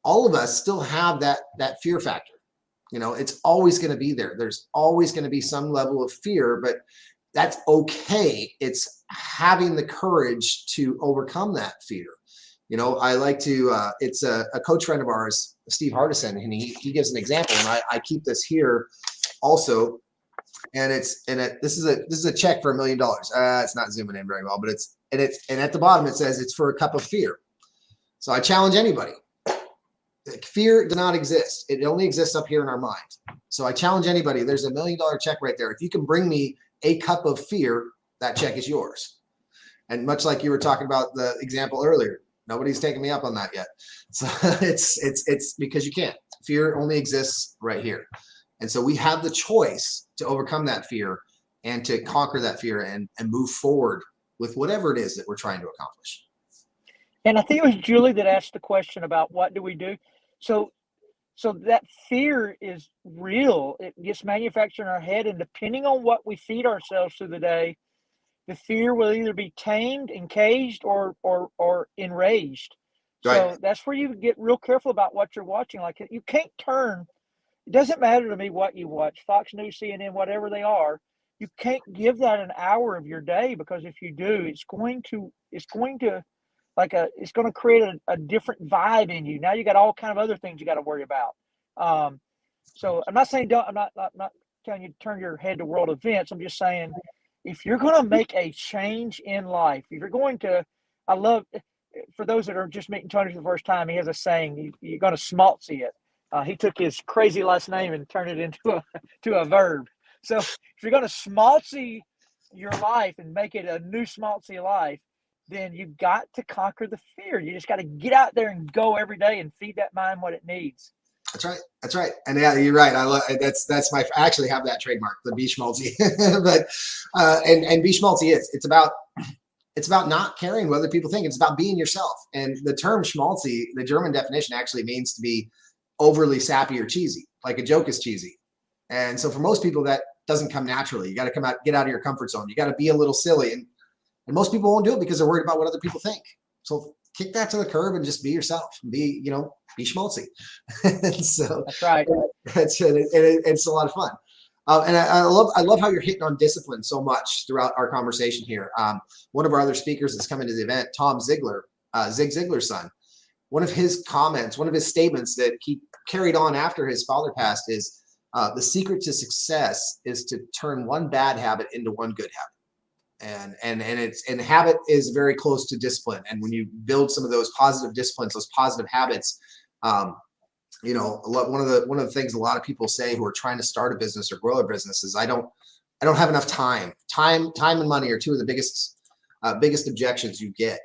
all of us still have that fear factor. It's always going to be there. There's always going to be some level of fear, but that's okay. It's having the courage to overcome that fear. I like to, it's a coach friend of ours, Steve Hardison, and he gives an example, and I keep this here also, and this is a check for $1 million. It's not zooming in very well, but and at the bottom it says it's for a cup of fear. So I challenge anybody. Fear does not exist. It only exists up here in our mind. So I challenge anybody. There's $1 million check right there. If you can bring me a cup of fear, that check is yours. And much like you were talking about the example earlier, nobody's taken me up on that yet. So it's because you can't. Fear only exists right here. And so we have the choice to overcome that fear and to conquer that fear and move forward with whatever it is that we're trying to accomplish. And I think it was Julie that asked the question about what do we do? So that fear is real. It gets manufactured in our head, and depending on what we feed ourselves through the day, the fear will either be tamed, encaged, or enraged. Right. So that's where you get real careful about what you're watching. Like, you can't turn. It doesn't matter to me what you watch, Fox News, CNN, whatever they are. You can't give that an hour of your day, because if you do, it's going to create a different vibe in you. Now you got all kind of other things you got to worry about. So I'm not saying I'm not telling you to turn your head to world events. I'm just saying, if you're going to make a change in life, if you're going to, for those that are just meeting Tony for the first time, he has a saying, you're going to schmaltzy it. He took his crazy last name and turned it into a verb. So if you're going to schmaltzy your life and make it a new schmaltzy life, then you've got to conquer the fear. You just got to get out there and go every day and feed that mind what it needs. That's right. That's right. And yeah, you're right. I love that's my. I actually have that trademark, the Be Schmaltzy. But and Be Schmaltzy it's about not caring what other people think. It's about being yourself. And the term schmaltzy, the German definition actually means to be overly sappy or cheesy. Like a joke is cheesy. And so for most people, that doesn't come naturally. You got to get out of your comfort zone. You got to be a little silly. And most people won't do it because they're worried about what other people think. So kick that to the curb and just be yourself. Be schmaltzy. And so that's right. It's a lot of fun. And I love how you're hitting on discipline so much throughout our conversation here. One of our other speakers that's coming to the event, Tom Ziglar, Zig Ziglar's son, one of his comments, one of his statements that he carried on after his father passed is the secret to success is to turn one bad habit into one good habit. And habit is very close to discipline. And when you build some of those positive disciplines, those positive habits, one of the things a lot of people say who are trying to start a business or grow a business is I don't have enough time. Time and money are two of the biggest objections you get.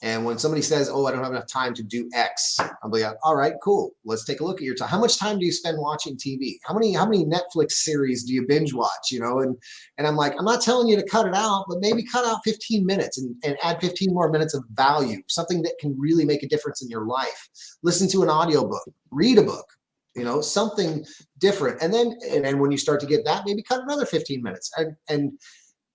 And when somebody says, "Oh, I don't have enough time to do X," I'm like, "All right, cool. Let's take a look at your time. How much time do you spend watching TV? How many Netflix series do you binge watch? And I'm like, I'm not telling you to cut it out, but maybe cut out 15 minutes and add 15 more minutes of value, something that can really make a difference in your life. Listen to an audiobook, read a book, something different. And then when you start to get that, maybe cut another 15 minutes. And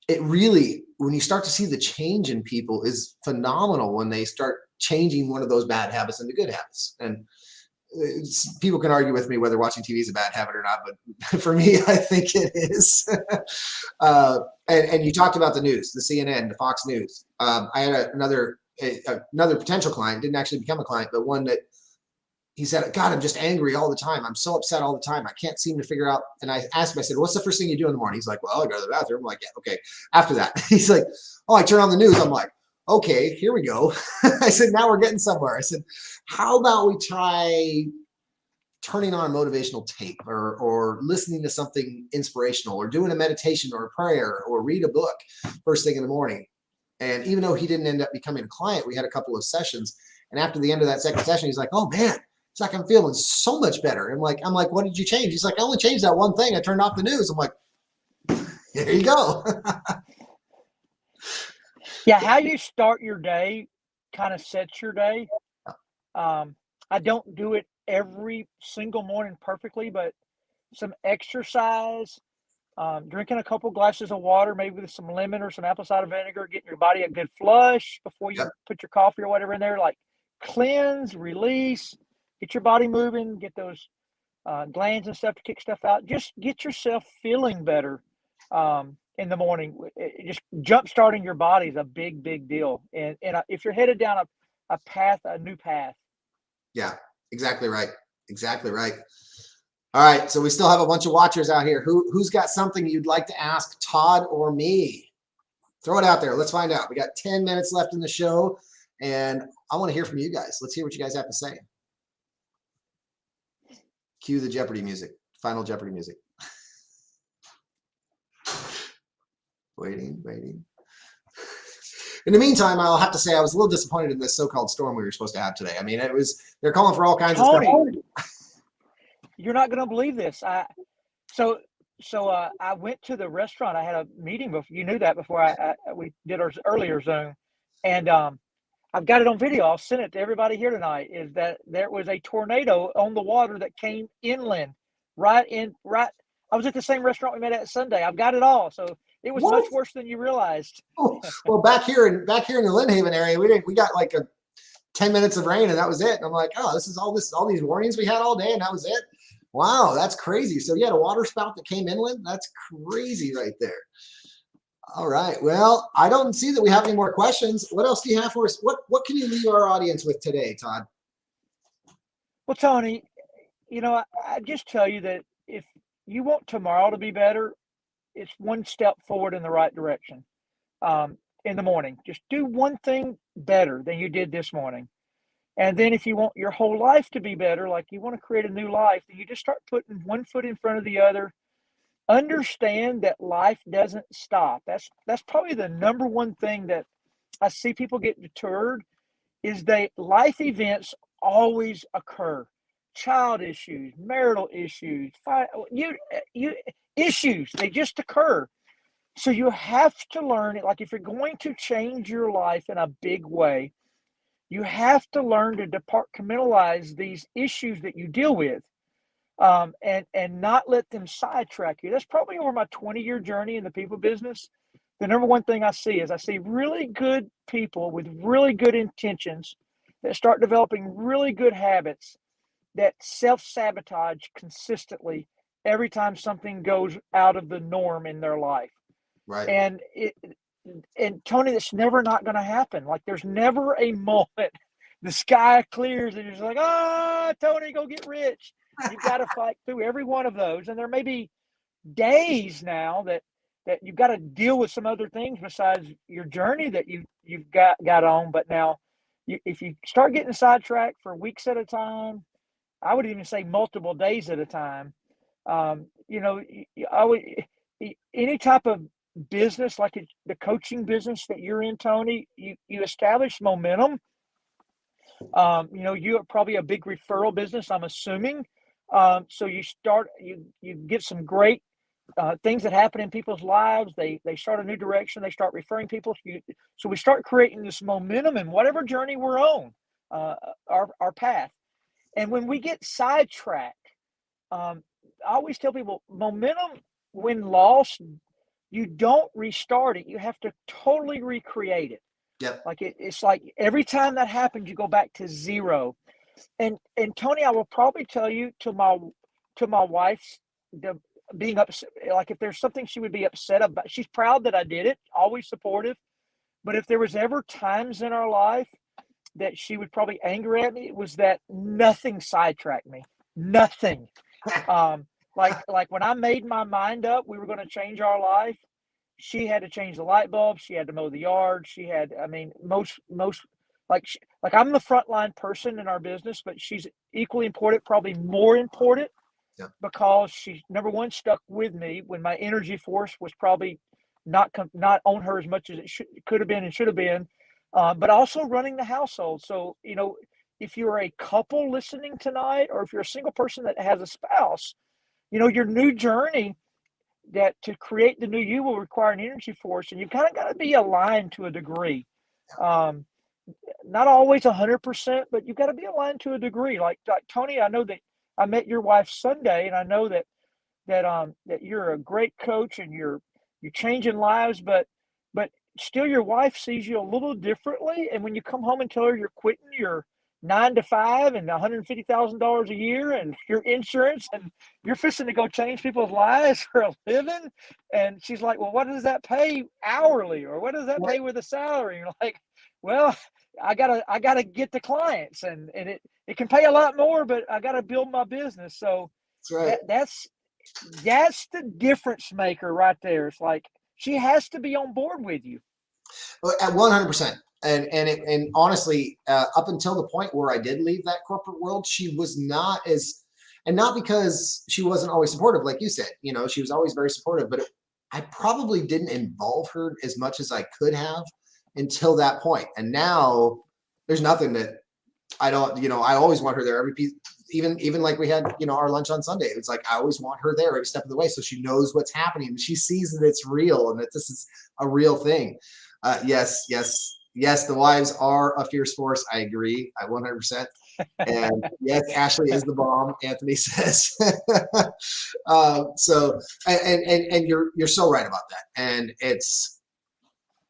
it really, when you start to see the change in people, is phenomenal when they start changing one of those bad habits into good habits. And people can argue with me whether watching TV is a bad habit or not, but for me, I think it is. And you talked about the news, the CNN, the Fox News. I had another potential client, didn't actually become a client, but one that he said, "God, I'm just angry all the time. I'm so upset all the time. I can't seem to figure out." And I asked him, I said, "What's the first thing you do in the morning?" He's like, "Well, I go to the bathroom." I'm like, "Yeah, okay." After that, he's like, "Oh, I turn on the news." I'm like, "Okay, here we go." I said, "Now we're getting somewhere." I said, "How about we try turning on a motivational tape or listening to something inspirational or doing a meditation or a prayer or read a book first thing in the morning?" And even though he didn't end up becoming a client, we had a couple of sessions. And after the end of that second session, he's like, "Oh man, it's like I'm feeling so much better." I'm like, "What did you change?" He's like, "I only changed that one thing. I turned off the news." I'm like, "There you go." Yeah, how you start your day kind of sets your day. I don't do it every single morning perfectly, but some exercise, drinking a couple glasses of water, maybe with some lemon or some apple cider vinegar, getting your body a good flush before you Yep. put your coffee or whatever in there, like cleanse, release, get your body moving, get those glands and stuff to kick stuff out. Just get yourself feeling better in the morning. Just jump starting your body is a big, big deal. And if you're headed down a path, a new path. Yeah, exactly right. Exactly right. All right, so we still have a bunch of watchers out here. Who's got something you'd like to ask Todd or me? Throw it out there. Let's find out. We got 10 minutes left in the show, and I want to hear from you guys. Let's hear what you guys have to say. Cue the Jeopardy music, final Jeopardy music. Waiting. In the meantime, I'll have to say I was a little disappointed in this so-called storm we were supposed to have today. I mean, they're calling for all kinds of stuff. You're not going to believe this. So I went to the restaurant. I had a meeting before. You knew that before we did our earlier Zoom, and I've got it on video. I'll send it to everybody here tonight. Is that there was a tornado on the water that came inland, right. I was at the same restaurant we met at Sunday. I've got it all. So it was much worse than you realized. Oh, well, back here in the Lynn Haven area, we got like 10 minutes of rain and that was it. And I'm like, oh, this is all these warnings we had all day and that was it. Wow, that's crazy. So you had a water spout that came inland? That's crazy right there. All right. Well, I don't see that we have any more questions. What else do you have for us? What can you leave our audience with today, Todd? Well, Tony, I just tell you that if you want tomorrow to be better, it's one step forward in the right direction. In the morning, just do one thing better than you did this morning. And then if you want your whole life to be better, like you want to create a new life, then you just start putting one foot in front of the other. understand that life doesn't stop. That's probably the number one thing that I see people get deterred is they life events always occur. Child issues, marital issues, you issues, they just occur. So you have to learn it. Like if you're going to change your life in a big way, you have to learn to departmentalize these issues that you deal with, and not let them sidetrack you. That's probably over my 20-year journey in the people business. The number one thing I see is I see really good people with really good intentions that start developing really good habits that self-sabotage consistently every time something goes out of the norm in their life. Right. And Tony, that's never not going to happen. Like there's never a moment the sky clears and you're just like, Tony, go get rich. You've got to fight through every one of those. And there may be days now that you've got to deal with some other things besides your journey that you've got on. But now if you start getting sidetracked for weeks at a time, I would even say multiple days at a time, I would, any type of business like the coaching business that you're in, Tony, you establish momentum. You're probably a big referral business, I'm assuming. So you get some great things that happen in people's lives. They start a new direction. They start referring people. So we start creating this momentum in whatever journey we're on, our path. And when we get sidetracked, I always tell people momentum, when lost, you don't restart it. You have to totally recreate it. Yep. Like it's like every time that happens, you go back to zero. And Tony, I will probably tell you to my wife's being upset. Like if there's something she would be upset about, she's proud that I did it, always supportive. But if there was ever times in our life that she would probably anger at me, it was that nothing sidetracked me. Nothing. Like when I made my mind up, we were going to change our life. She had to change the light bulb. She had to mow the yard. She had, I mean, most like I'm the frontline person in our business, but she's equally important, probably more important, yeah. because she, number one, stuck with me when my energy force was probably not on her as much as it could have been and should have been, but also running the household. So, if you're a couple listening tonight, or if you're a single person that has a spouse, your new journey that to create the new you will require an energy force, and you've kind of got to be aligned to a degree. Not always 100%, but you've got to be aligned to a degree. Like Tony, I know that I met your wife Sunday, and I know that you're a great coach and you're changing lives, but still your wife sees you a little differently. And when you come home and tell her you're quitting your 9 to 5 and $150,000 a year and your insurance, and you're fixing to go change people's lives for a living, and she's like, well, what does that pay hourly, or what does that pay with a salary? And you're like, well, I gotta get the clients, and it can pay a lot more, but I gotta build my business. So that's the difference maker right there. It's like she has to be on board with you. At 100%. And honestly, up until the point where I did leave that corporate world, she was not as, and not because she wasn't always supportive, like you said, she was always very supportive, but I probably didn't involve her as much as I could have until that point. And now there's nothing that I don't, I always want her there every piece, even like we had, our lunch on Sunday. It's like, I always want her there every step of the way, so she knows what's happening and she sees that it's real and that this is a real thing. Yes, the wives are a fierce force. I agree. I 100%. And yes, Ashley is the bomb, Anthony says. So, and you're so right about that.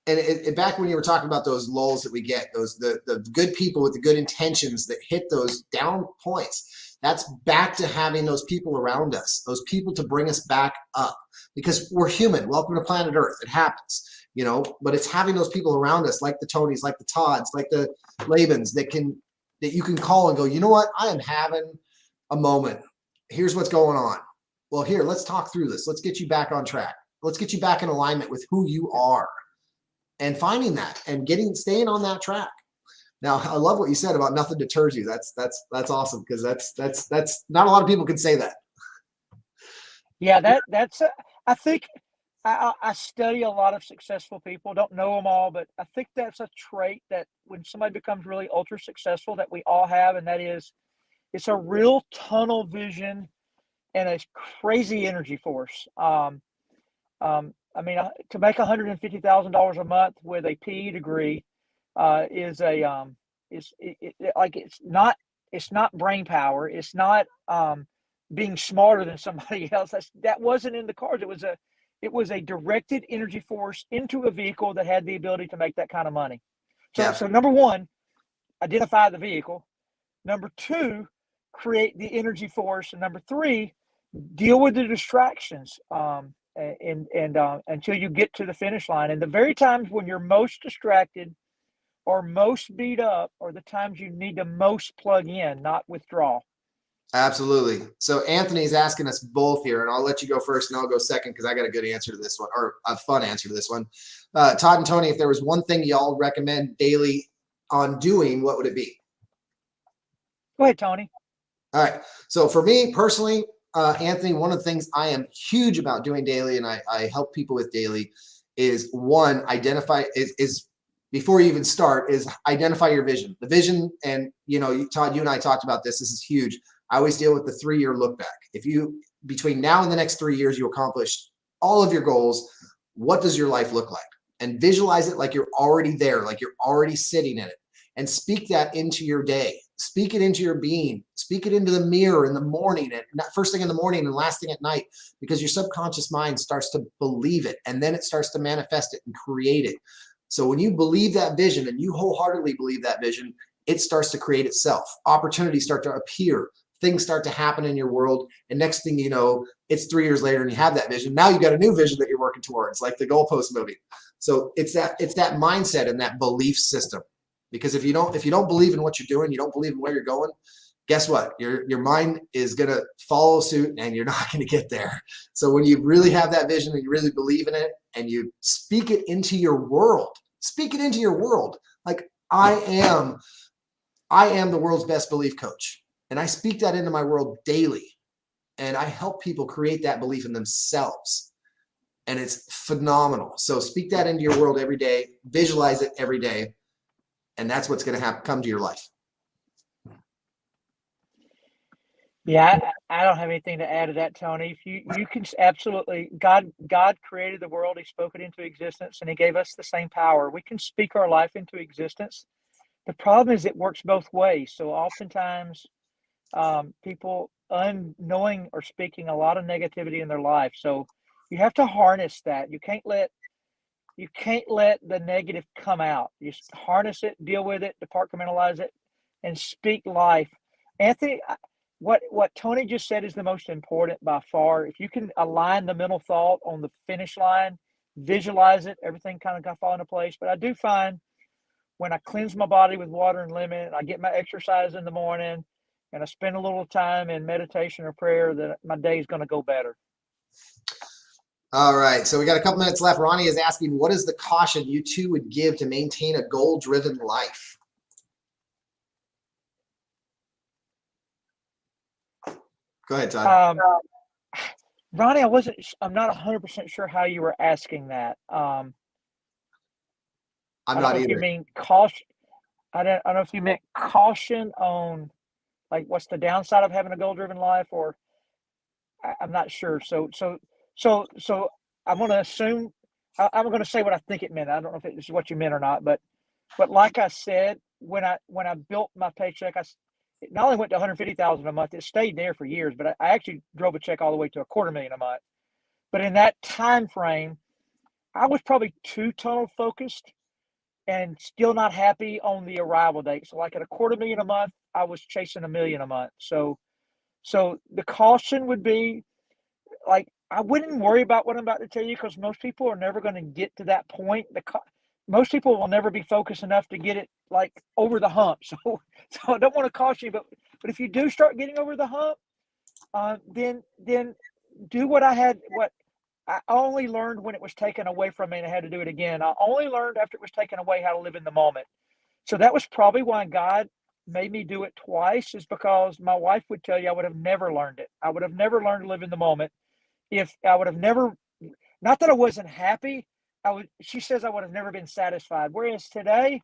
And back when you were talking about those lulls that we get, the good people with the good intentions that hit those down points, that's back to having those people around us, those people to bring us back up, because we're human. Welcome to planet Earth. It happens. But it's having those people around us, like the Tonys, like the Todds, like the Labans, that you can call and go, you know what? I am having a moment. Here's what's going on. Well, here, let's talk through this. Let's get you back on track. Let's get you back in alignment with who you are, and finding that and staying on that track. Now, I love what you said about nothing deters you. That's awesome, because that's not a lot of people can say that. Yeah, that's I think I study a lot of successful people. Don't know them all, but I think that's a trait that when somebody becomes really ultra successful that we all have, and that is it's a real tunnel vision and a crazy energy force. I mean, to make $150,000 a month with a PE degree is a like it's not brain power. It's not being smarter than somebody else. That wasn't in the cards. It was a directed energy force into a vehicle that had the ability to make that kind of money. Yeah, So number one, identify the vehicle. Number two, create the energy force. And number three, deal with the distractions until you get to the finish line. And the very times when you're most distracted or most beat up are the times you need to most plug in, not withdraw. absolutely. So Anthony's asking us both here, and I'll let you go first and I'll go second because I got a good answer to this one, or a fun answer to this one. Todd and Tony, if there was one thing y'all recommend daily on doing, what would it be? Go ahead, Tony. All right. So for me personally, Anthony, one of the things I am huge about doing daily, and I help people with daily, is one, identify is before you even start, is identify your vision. The vision, and Todd, you and I talked about this. This is huge. I always deal with the 3-year look back. If you between now and the next 3 years, you accomplish all of your goals, what does your life look like? And visualize it like you're already there, like you're already sitting in it, and speak that into your day. Speak it into your being. Speak it into the mirror in the morning, and not first thing in the morning and last thing at night, because your subconscious mind starts to believe it, and then it starts to manifest it and create it. So when you believe that vision and you wholeheartedly believe that vision, it starts to create itself. Opportunities start to appear. Things start to happen in your world. And next thing you know, it's 3 years later and you have that vision. Now you've got a new vision that you're working towards, like the goalpost movie. So it's that mindset and that belief system. Because if you don't believe in what you're doing, you don't believe in where you're going, guess what? Your mind is gonna follow suit and you're not gonna get there. So when you really have that vision and you really believe in it and you speak it into your world, Like I am the world's best belief coach. And I speak that into my world daily. And I help people create that belief in themselves. And it's phenomenal. So speak that into your world every day, visualize it every day, and that's what's going to come to your life. Yeah, I don't have anything to add to that, Tony. If you can absolutely God created the world, he spoke it into existence, and he gave us the same power. We can speak our life into existence. The problem is it works both ways. So oftentimes people unknowing are speaking a lot of negativity in their life. So you have to harness that. You can't let the negative come out. You harness it, deal with it, departmentalize it, and speak life. Anthony, what Tony just said is the most important by far. If you can align the mental thought on the finish line, visualize it, everything kind of fall into place. But I do find when I cleanse my body with water and lemon, I get my exercise in the morning, and I spend a little time in meditation or prayer, that my day is going to go better. All right. So we got a couple minutes left. Ronnie is asking, what is the caution you two would give to maintain a goal-driven life? Go ahead, Todd. Ronnie, I'm not 100% sure how you were asking that. I'm I don't not know if you either. mean caution. I don't know if you meant caution on like what's the downside of having a goal-driven life, or I'm not sure. So I'm going to assume I'm going to say what I think it meant. I don't know if it's what you meant or not, but like I said, when I built my paycheck, it not only went to 150,000 a month, it stayed there for years, but I actually drove a check all the way to $250,000 a month. But in that time frame, I was probably too tunnel focused and still not happy on the arrival date. So like at $250,000 a month, I was chasing $1 million a month. So the caution would be like, I wouldn't worry about what I'm about to tell you, because most people are never going to get to that point. Most people will never be focused enough to get it like over the hump. So I don't want to caution you, but if you do start getting over the hump, then do what I only learned when it was taken away from me and I had to do it again. I only learned after it was taken away how to live in the moment. So that was probably why God made me do it twice, is because my wife would tell you I would have never learned it. I would have never learned to live in the moment if I would have never, not that I wasn't happy, she says I would have never been satisfied. Whereas today,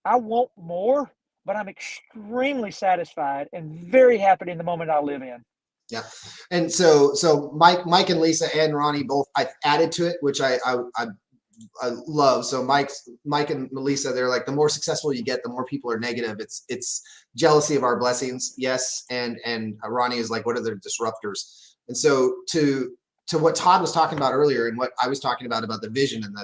I want more, but I'm extremely satisfied and very happy in the moment I live in. Yeah. And so Mike and Lisa and Ronnie both, I added to it, which I love. So Mike and Melissa, they're like, the more successful you get, the more people are negative. It's jealousy of our blessings. Yes. And Ronnie is like, what are the disruptors? And so to what Todd was talking about earlier, and what I was talking about the vision and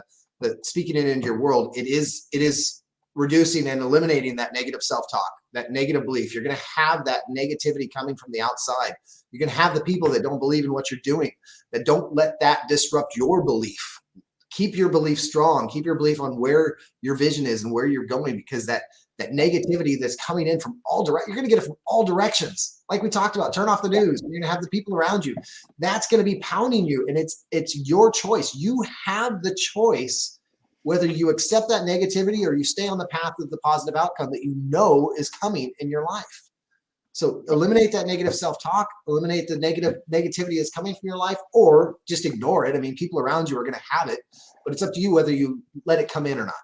the speaking it into your world, it is reducing and eliminating that negative self-talk, that negative belief. You're going to have that negativity coming from the outside. You're going to have the people that don't believe in what you're doing, that don't let that disrupt your belief. Keep your belief strong. Keep your belief on where your vision is and where you're going, because that negativity that's coming in from all direct, you're going to get it from all directions. Like we talked about, turn off the news. You're going to have the people around you. That's going to be pounding you, and it's your choice. You have the choice whether you accept that negativity or you stay on the path of the positive outcome that you know is coming in your life. So eliminate that negative self-talk, eliminate the negativity that's coming from your life, or just ignore it. I mean, people around you are going to have it, but it's up to you whether you let it come in or not.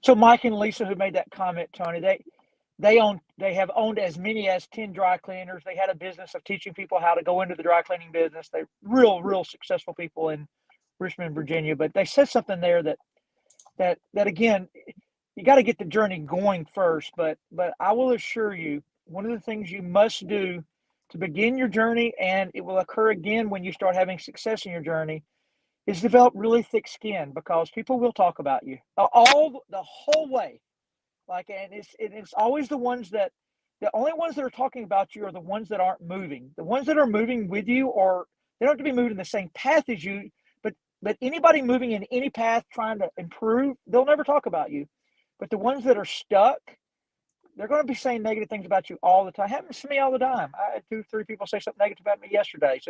So Mike and Lisa, who made that comment, Tony, they have owned as many as 10 dry cleaners. They had a business of teaching people how to go into the dry cleaning business. They're real successful people in Richmond, Virginia. But they said something there that again, you got to get the journey going first. But I will assure you, one of the things you must do to begin your journey, and it will occur again when you start having success in your journey, is develop really thick skin, because people will talk about you the whole way. Like, and it's always the only ones that are talking about you are the ones that aren't moving. The ones that are moving with you, or they don't have to be moving the same path as you, but anybody moving in any path trying to improve, they'll never talk about you. But the ones that are stuck, they're going to be saying negative things about you all the time. It happens to me all the time. I had 2-3 people say something negative about me yesterday.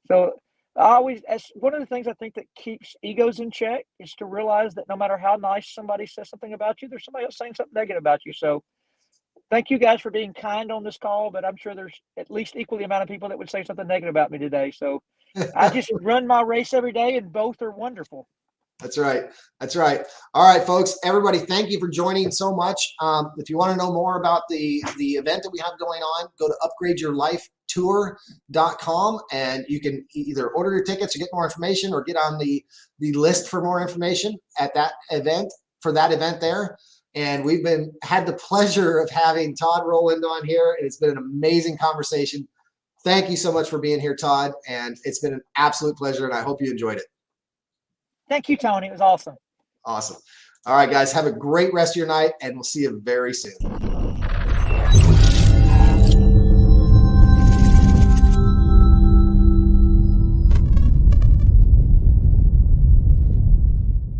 So as one of the things I think that keeps egos in check is to realize that no matter how nice somebody says something about you, there's somebody else saying something negative about you. So thank you guys for being kind on this call, but I'm sure there's at least equally amount of people that would say something negative about me today. So I just run my race every day, and both are wonderful. That's right. That's right. All right, folks, everybody, thank you for joining so much. If you want to know more about the event that we have going on, go to upgradeyourlifetour.com, and you can either order your tickets or get more information, or get on the list for more information at that event, for that event there. And we've had the pleasure of having Todd Rowland on here, and it's been an amazing conversation. Thank you so much for being here, Todd, and it's been an absolute pleasure, and I hope you enjoyed it. Thank you, Tony. It was awesome. Awesome. All right, guys, have a great rest of your night, and we'll see you very soon.